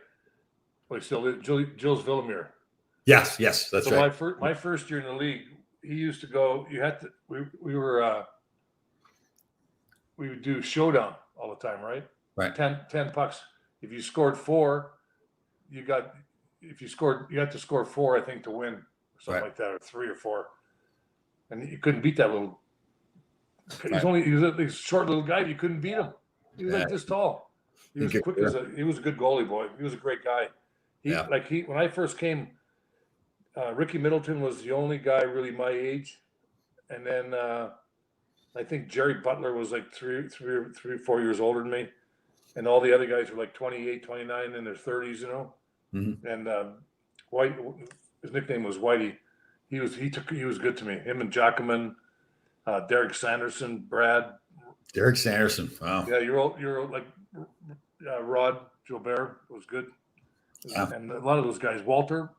Well, he still is, Gilles Villemure. Yes, that's so right. My first year in the league, he used to go. You had to. We would do showdown all the time, right? Right. 10 pucks. If you scored 4, you had to score 4, I think, to win, or something like that, or 3 or 4. And you couldn't beat that little. He was a short little guy. You couldn't beat him. He was like this tall. He was quick he was a good goalie boy. He was a great guy. When I first came, Ricky Middleton was the only guy really my age, and then I think Jerry Butler was like 3 or 4 years older than me, and all the other guys were like 28, 29 in their 30s, you know. Mm-hmm. And White, his nickname was Whitey. He was good to me. Him and Jackman, Derek Sanderson, Brad. Derek Sanderson. Wow. Yeah, you're like Rod Gilbert was good, and a lot of those guys. Walter.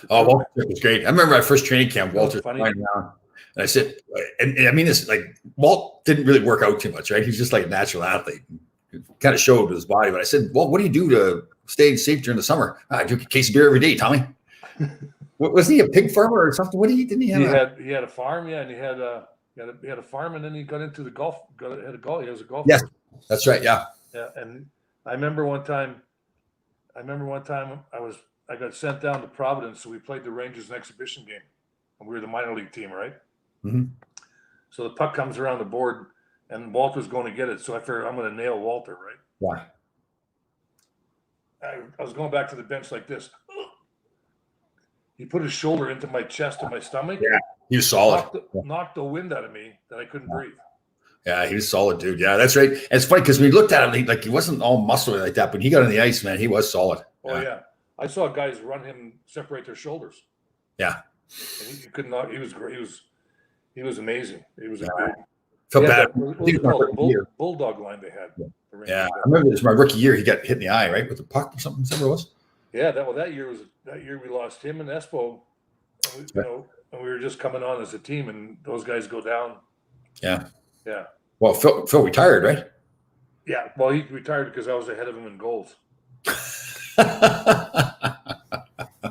Oh, Walter was great. I remember my first training camp. Walter funny. And I said, and I mean this, like, Walt didn't really work out too much, right? He's just like a natural athlete. It kind of showed with his body. But I said, well, what do you do to stay safe during the summer? I drink a case of beer every day, Tommy. Wasn't he a pig farmer or something? Didn't he have? He had a farm, yeah, and he had a farm, and then he got into the golf. He was a golfer. Yes, that's right. Yeah. Yeah, and I remember one time I got sent down to Providence, so we played the Rangers an exhibition game, and we were the minor league team, right? Mm-hmm. So the puck comes around the board, and Walter's going to get it. So I figured I'm going to nail Walter, right? Why? I was going back to the bench like this. He put his shoulder into my chest and my stomach. Yeah, he was solid. Knocked the wind out of me that I couldn't breathe. Yeah, he was solid, dude. Yeah, that's right. And it's funny because we looked at him, he wasn't all muscly like that, but he got on the ice, man. He was solid. Oh yeah. I saw guys run him, separate their shoulders. Yeah. And he could not. He was great. He was amazing. He was a great. Felt bad. Bulldog line they had. Yeah, I remember this. My rookie year, he got hit in the eye, right, with a puck or something. Something it was. Yeah, that year we lost him and Espo, and we were just coming on as a team, and those guys go down. Yeah. Yeah. Well, Phil retired, right? Yeah. Well, he retired because I was ahead of him in goals.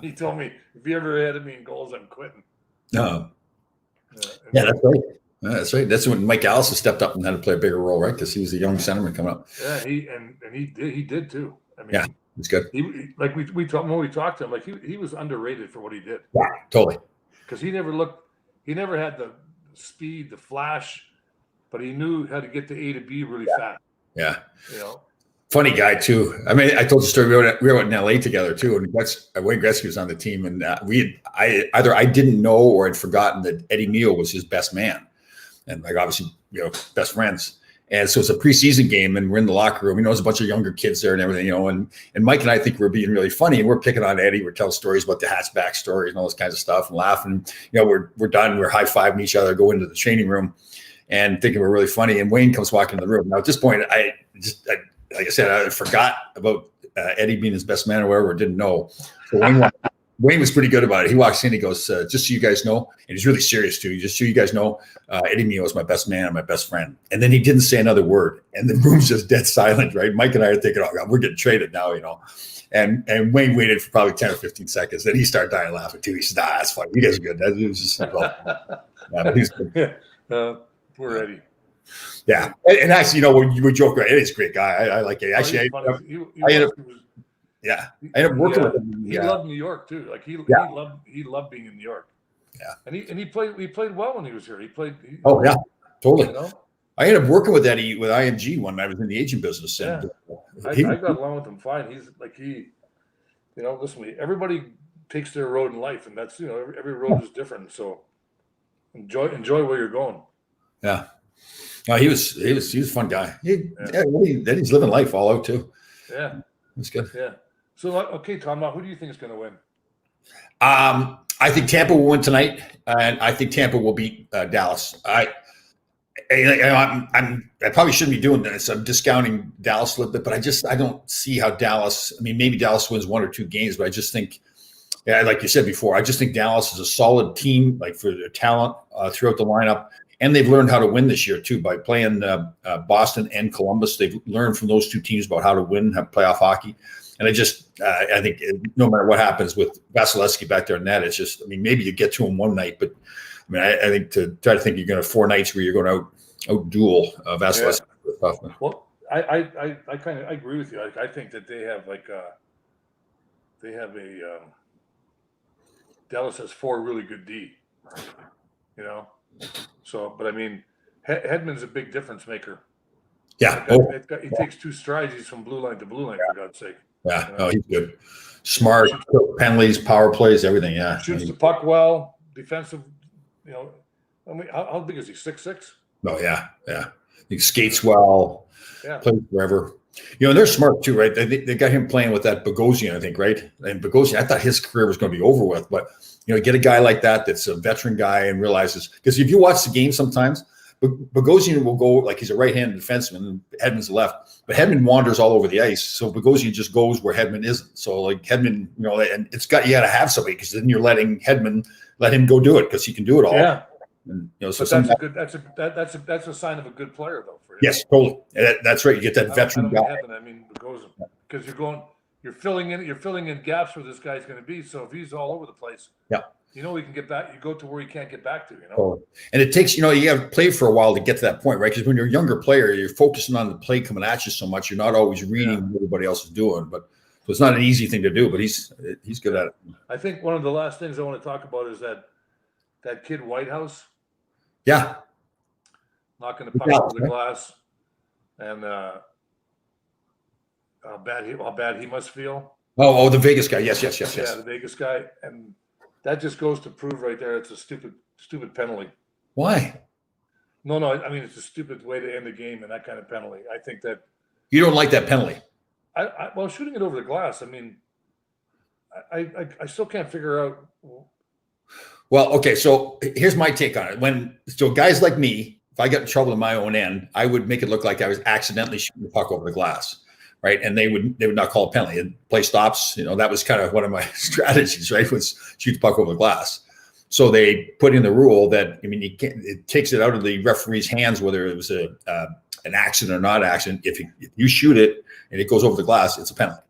He told me, if you ever ahead of me in goals, I'm quitting. No. Yeah, that's right. That's right. That's when Mike Allison stepped up and had to play a bigger role, right? Because he was a young centerman coming up. Yeah, he did too. I mean, yeah, it's good. We talked to him, like he was underrated for what he did. Yeah, totally. Because he never had the speed, the flash, but he knew how to get to A to B really fast. Yeah. You know. Funny guy too. I mean, I told the story. We were in LA together too, and Wayne Gretzky was on the team, and I didn't know or had forgotten that Eddie Neal was his best man, and like obviously best friends. And so it's a preseason game, and we're in the locker room. There's a bunch of younger kids there and everything, and Mike and I think we're being really funny, and we're picking on Eddie. We're telling stories about the hatchback stories and all this kinds of stuff, and laughing. We're done. We're high fiving each other, go into the training room, and thinking we're really funny. And Wayne comes walking in the room. Now at this point, like I said, I forgot about Eddie being his best man or whatever, didn't know. So Wayne was pretty good about it. He walks in, he goes, just so you guys know, and he's really serious too. Just so you guys know, Eddie Neal is my best man and my best friend. And then he didn't say another word. And the room's just dead silent, right? Mike and I are thinking, oh God, we're getting traded now, And Wayne waited for probably 10 or 15 seconds. Then he started dying laughing too. He said, that's funny. You guys are good. That was just he's good. Poor Eddie. Yeah, and actually, we joke about Eddie's a great guy. I like it. Actually, I ended up working with him. He loved New York too. Like he loved being in New York. Yeah, and he played well when he was here. Oh yeah, totally. I ended up working with Eddie with IMG when I was in the agent business. And I got along with him fine. He's like listen, everybody takes their road in life, and that's every road is different. So enjoy where you're going. Yeah. No, he was a fun guy. He's living life all out too. Yeah, that's good. Yeah. So okay, Tom, now who do you think is going to win? I think Tampa will win tonight, and I think Tampa will beat Dallas. I probably shouldn't be doing this. I'm discounting Dallas a little bit, but I don't see how Dallas. I mean, maybe Dallas wins 1 or 2 games, but I just think. Yeah, like you said before, I just think Dallas is a solid team, like for their talent throughout the lineup, And they've learned how to win this year too by playing Boston and Columbus. They've learned from those two teams about how to win, have playoff hockey. And I think no matter what happens with Vasilevsky back there in net, it's just, I mean, maybe you get to him one night, but I mean, I think to try to think you're going to have 4 nights where you're going to out duel Vasilevsky. Yeah. Well, I agree with you. I think that they have Dallas has 4 really good D, So, but I mean, Hedman's a big difference maker. Yeah. He takes 2 strides. He's from blue line to blue line, for God's sake. Yeah. No, he's good. Smart, penalties, power plays, everything. Yeah. Shoots the puck well, defensive. I mean, how big is he? 6'6"? Oh, yeah. He skates well. Yeah. Plays forever. And they're smart too, right? They got him playing with that Bogosian, I think, right? And Bogosian, I thought his career was going to be over with, but get a guy like that's a veteran guy and realizes, because if you watch the game sometimes, Bogosian will go like he's a right-handed defenseman and Hedman's left, but Hedman wanders all over the ice. So Bogosian just goes where Hedman isn't. So like Hedman, and you got to have somebody, because then you're letting Hedman let him go do it, because he can do it all. Yeah. And, so that's a sign of a good player, though. For him. Yes, totally. That's right. You get that veteran guy. I mean, Bogosian, because you're filling in gaps where this guy's going to be. So if he's all over the place, he can get back. You go to where he can't get back to. And it takes, you have to play for a while to get to that point, right? Because when you're a younger player, you're focusing on the play coming at you so much, you're not always reading what everybody else is doing. But so it's not an easy thing to do, but he's good at it. I think one of the last things I want to talk about is that kid Whitehouse. Yeah. Knocking the puck over the glass, and how bad he must feel. Oh, the Vegas guy. Yes. Yeah, the Vegas guy, and that just goes to prove right there it's a stupid penalty. Why? No, I mean, it's a stupid way to end the game, and that kind of penalty. I think that you don't like that penalty. Well, shooting it over the glass. I mean, I still can't figure out. Well, okay, so here's my take on it. Guys like me, if I got in trouble in my own end, I would make it look like I was accidentally shooting the puck over the glass, right? And they would not call a penalty. And play stops. That was kind of one of my strategies, right? Was shoot the puck over the glass. So they put in the rule that, I mean, it takes it out of the referee's hands whether it was an accident or not accident. If you shoot it and it goes over the glass, it's a penalty.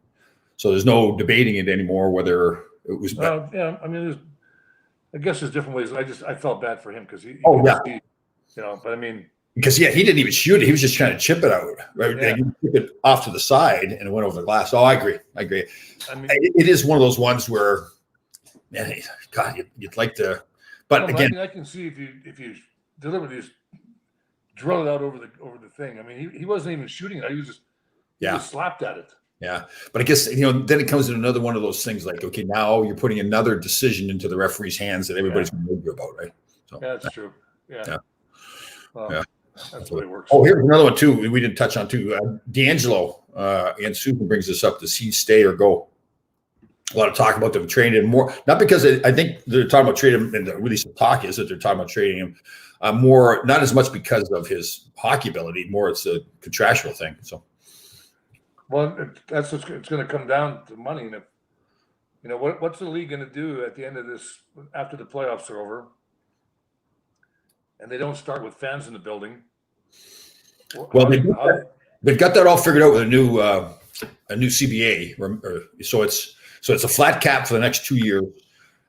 So there's no debating it anymore whether it was. Yeah, I mean, I guess there's different ways. I felt bad for him because he but I mean, because he didn't even shoot it. He was just trying to chip it out, right? Yeah. He chip it off to the side and it went over the glass. Oh, I agree. I mean, it is one of those ones where, man, God, you'd like to, but again, I can see if you deliberately just drill it out over the thing. I mean, he wasn't even shooting it. He was just slapped at it. Yeah. But I guess, then it comes to another one of those things like, okay, now you're putting another decision into the referee's hands that everybody's going to argue about, right? So, yeah, that's true. Yeah. That's the way it works. Oh, here's another one too. We didn't touch on too. D'Angelo and Susan brings this up. Does he stay or go? A lot of talk about them trading him more, not because I think they're talking about trading him, and really some talk is that they're talking about trading him more, not as much because of his hockey ability, more it's a contractual thing. So. Well, it's going to come down to money. And what's the league going to do at the end of this, after the playoffs are over, and they don't start with fans in the building? Well, they've got that all figured out with a new CBA. So it's a flat cap for the next 2 years.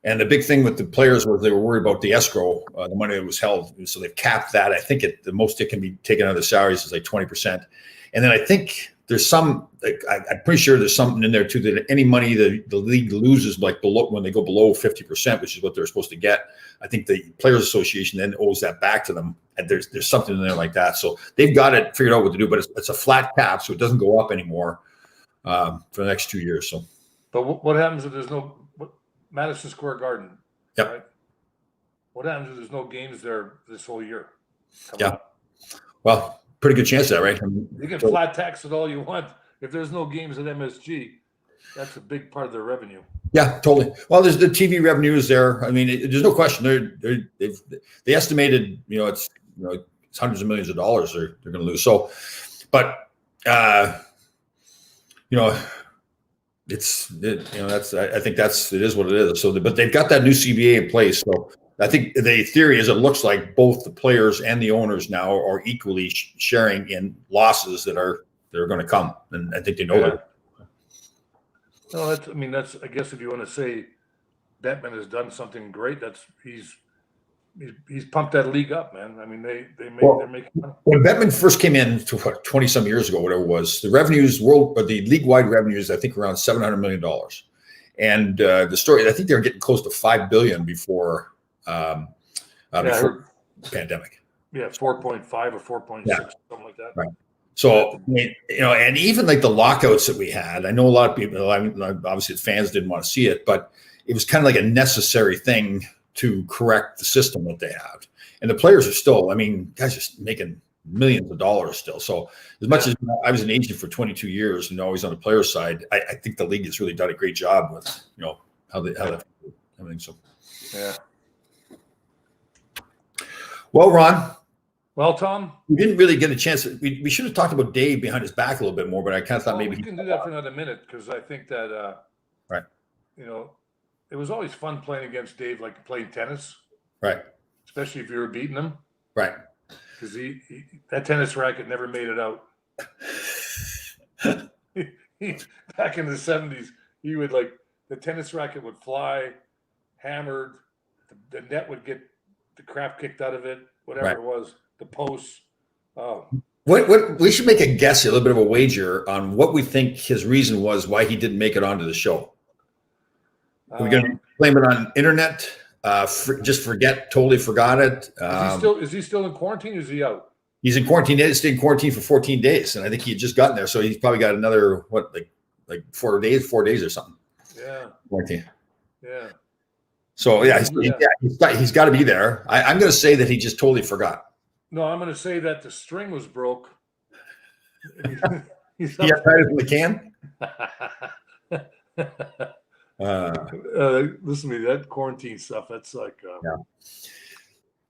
And the big thing with the players was they were worried about the escrow, the money that was held. So they've capped that. I think the most it can be taken out of the salaries is like 20%. And then I think there's some, I'm pretty sure there's something in there too, that any money the league loses, like below, when they go below 50%, which is what they're supposed to get, I think the Players Association then owes that back to them. And there's something in there like that. So they've got it figured out what to do, but it's a flat cap, so it doesn't go up anymore for the next 2 years. So, but what happens if there's no Madison Square Garden? Yep. Right? What happens if there's no games there this whole year? Well, pretty good chance of that, right? You can flat tax it all you want. If there's no games at MSG, that's a big part of their revenue. Yeah, totally. Well, there's the TV revenue is there. I mean, there's no question. They estimated, it's hundreds of millions of dollars they're going to lose. So, but I think it is what it is. So, but they've got that new CBA in place. So I think the theory is it looks like both the players and the owners now are equally sharing in losses that are going to come, and I think they know that. No, that's I guess if you want to say Bettman has done something great, he's pumped that league up, man. I mean, they're making money. When Bettman first came in to 20 some years ago, whatever it was, the revenues the league wide revenues, I think around $700 million. And the story, I think they were getting close to $5 billion before the pandemic. Yeah, 4.5 or 4.6, something like that. Right. So, I mean, and even like the lockouts that we had, I know a lot of people, obviously the fans didn't want to see it, but it was kind of like a necessary thing to correct the system that they have. And the players are still, I mean, guys are making millions of dollars still. So as much as I was an agent for 22 years and always on the player side, I think the league has really done a great job with, how they everything. So, yeah. Well, Ron. Well, Tom, we didn't really get a chance. We should have talked about Dave behind his back a little bit more, but I kind of thought maybe we can do that for another minute, because I think that, right. It was always fun playing against Dave, like playing tennis. Right. Especially if you were beating him. Right. Because that tennis racket never made it out. Back in the 70s, he would the tennis racket would fly, hammered, the net would get the crap kicked out of it, whatever it was, the posts. Oh. What we should make a guess, a little bit of a wager on what we think his reason was why he didn't make it onto the show. We're going to blame it on internet. Just totally forgot it. Is he still in quarantine? Or is he out? He's in quarantine. He stayed in quarantine for 14 days, and I think he had just gotten there, so he's probably got another 4 days or something. Yeah. Quarantine. Yeah. So he's got to be there. I'm going to say that he just totally forgot. No, I'm going to say that the string was broke. He's tied it in the can. Listen to me, that quarantine stuff. That's like,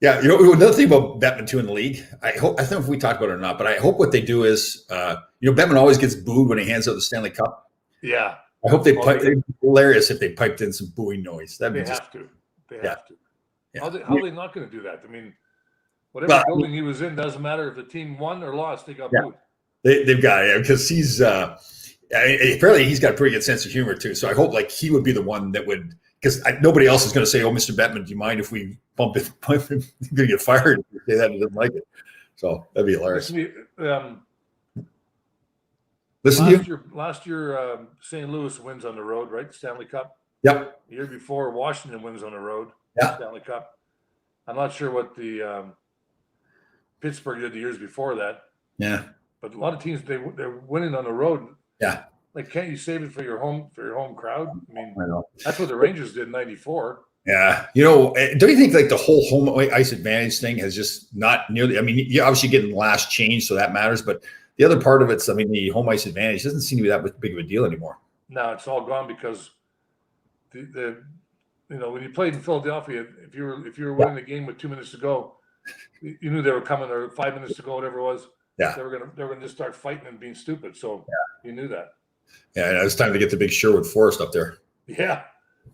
yeah. Another thing about Bettman too in the league. I don't know if we talked about it or not, but I hope what they do is, Bettman always gets booed when he hands out the Stanley Cup. Yeah. I hope it'd be hilarious if they piped in some booing noise. They have to. Yeah. How are they not going to do that? I mean, whatever building he was in, doesn't matter if the team won or lost. They got booed. They've got it because he's. Apparently he's got a pretty good sense of humor too. So I hope he would be the one that would, because nobody else is going to say, "Oh, Mr. Bettman, do you mind if we bump him? He's going to get fired if you say that he doesn't like it." So that'd be hilarious. Last year, St. Louis wins on the road, right? Stanley Cup. Yep. The year before, Washington wins on the road. Yeah. Stanley Cup. I'm not sure what the Pittsburgh did the years before that. Yeah. But a lot of teams they're winning on the road. Yeah. Can't you save it for your home crowd? I mean, I know. That's what the Rangers did in '94. Yeah. Don't you think the whole home ice advantage thing has just not nearly, I mean, you're obviously getting the last change, so that matters, but the other part of it's, the home ice advantage doesn't seem to be that big of a deal anymore. No, it's all gone because when you played in Philadelphia, if you were winning the game with 2 minutes to go, you knew they were coming, or 5 minutes to go, whatever it was. Yeah. They were gonna just start fighting and being stupid. So you knew that. Yeah, it's time to get the big Sherwood Forest up there. Yeah.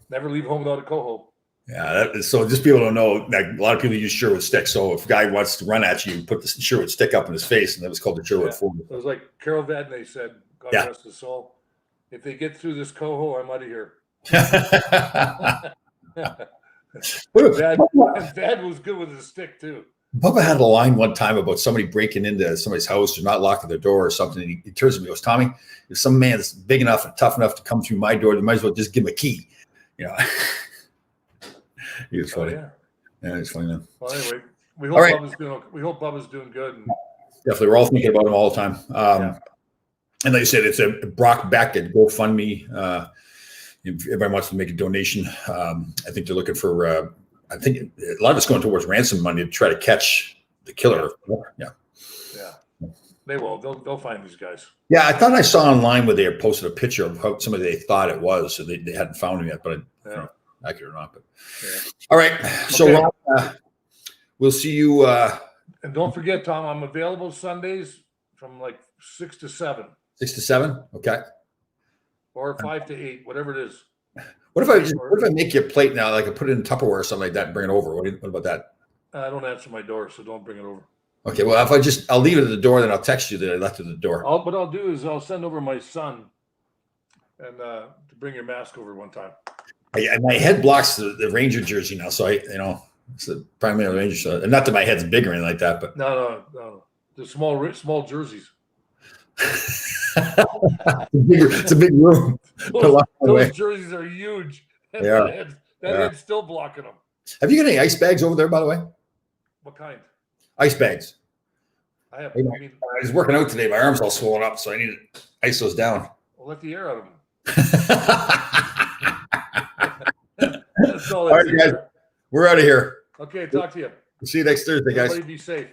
Never leave home without a coho. Yeah, so just people don't know, a lot of people use Sherwood stick. So if a guy wants to run at you, put the Sherwood stick up in his face, and that was called the Sherwood Forest. It was like Carol Vadnais said, God rest his soul, if they get through this coho, I'm out of here. Vad was good with his stick too. Bubba had a line one time about somebody breaking into somebody's house or not locking their door or something. And he turns to me and goes, "Tommy, if some man's big enough and tough enough to come through my door, you might as well just give him a key." He was funny. Yeah, it's funny, man. Well, anyway, we hope Bubba's doing good. And definitely, we're all thinking about him all the time. And like I said, it's a Brock Beck at GoFundMe. If everybody wants to make a donation, I think they're looking for. I think a lot of it's going towards ransom money to try to catch the killer. Yeah. They will. They'll find these guys. Yeah, I thought I saw online where they had posted a picture of how somebody they thought it was, so they hadn't found him yet, but accurate or not. But all right, so Ron, we'll see you. And don't forget, Tom, I'm available Sundays from 6 to 7. 6 to 7, okay. Or 5 to 8, whatever it is. What if I make you a plate now, like I put it in Tupperware or something like that and bring it over? What about that? I don't answer my door, so don't bring it over. Okay, well, if I'll leave it at the door, then I'll text you that I left it at the door. What I'll do is I'll send over my son and to bring your mask over one time. My head blocks the Ranger jersey now, so it's the primary Ranger. So, and not that my head's big or anything like that, but no. The small jerseys. It's a big room. Those jerseys are huge. Yeah. That head's still blocking them. Have you got any ice bags over there, by the way? What kind? Ice bags. I have. I was working out today. My arm's all swollen up, so I need to ice those down. Well, let the air out of them. All right, guys. We're out of here. Okay, talk to you. See you next Thursday, guys. Everybody be safe.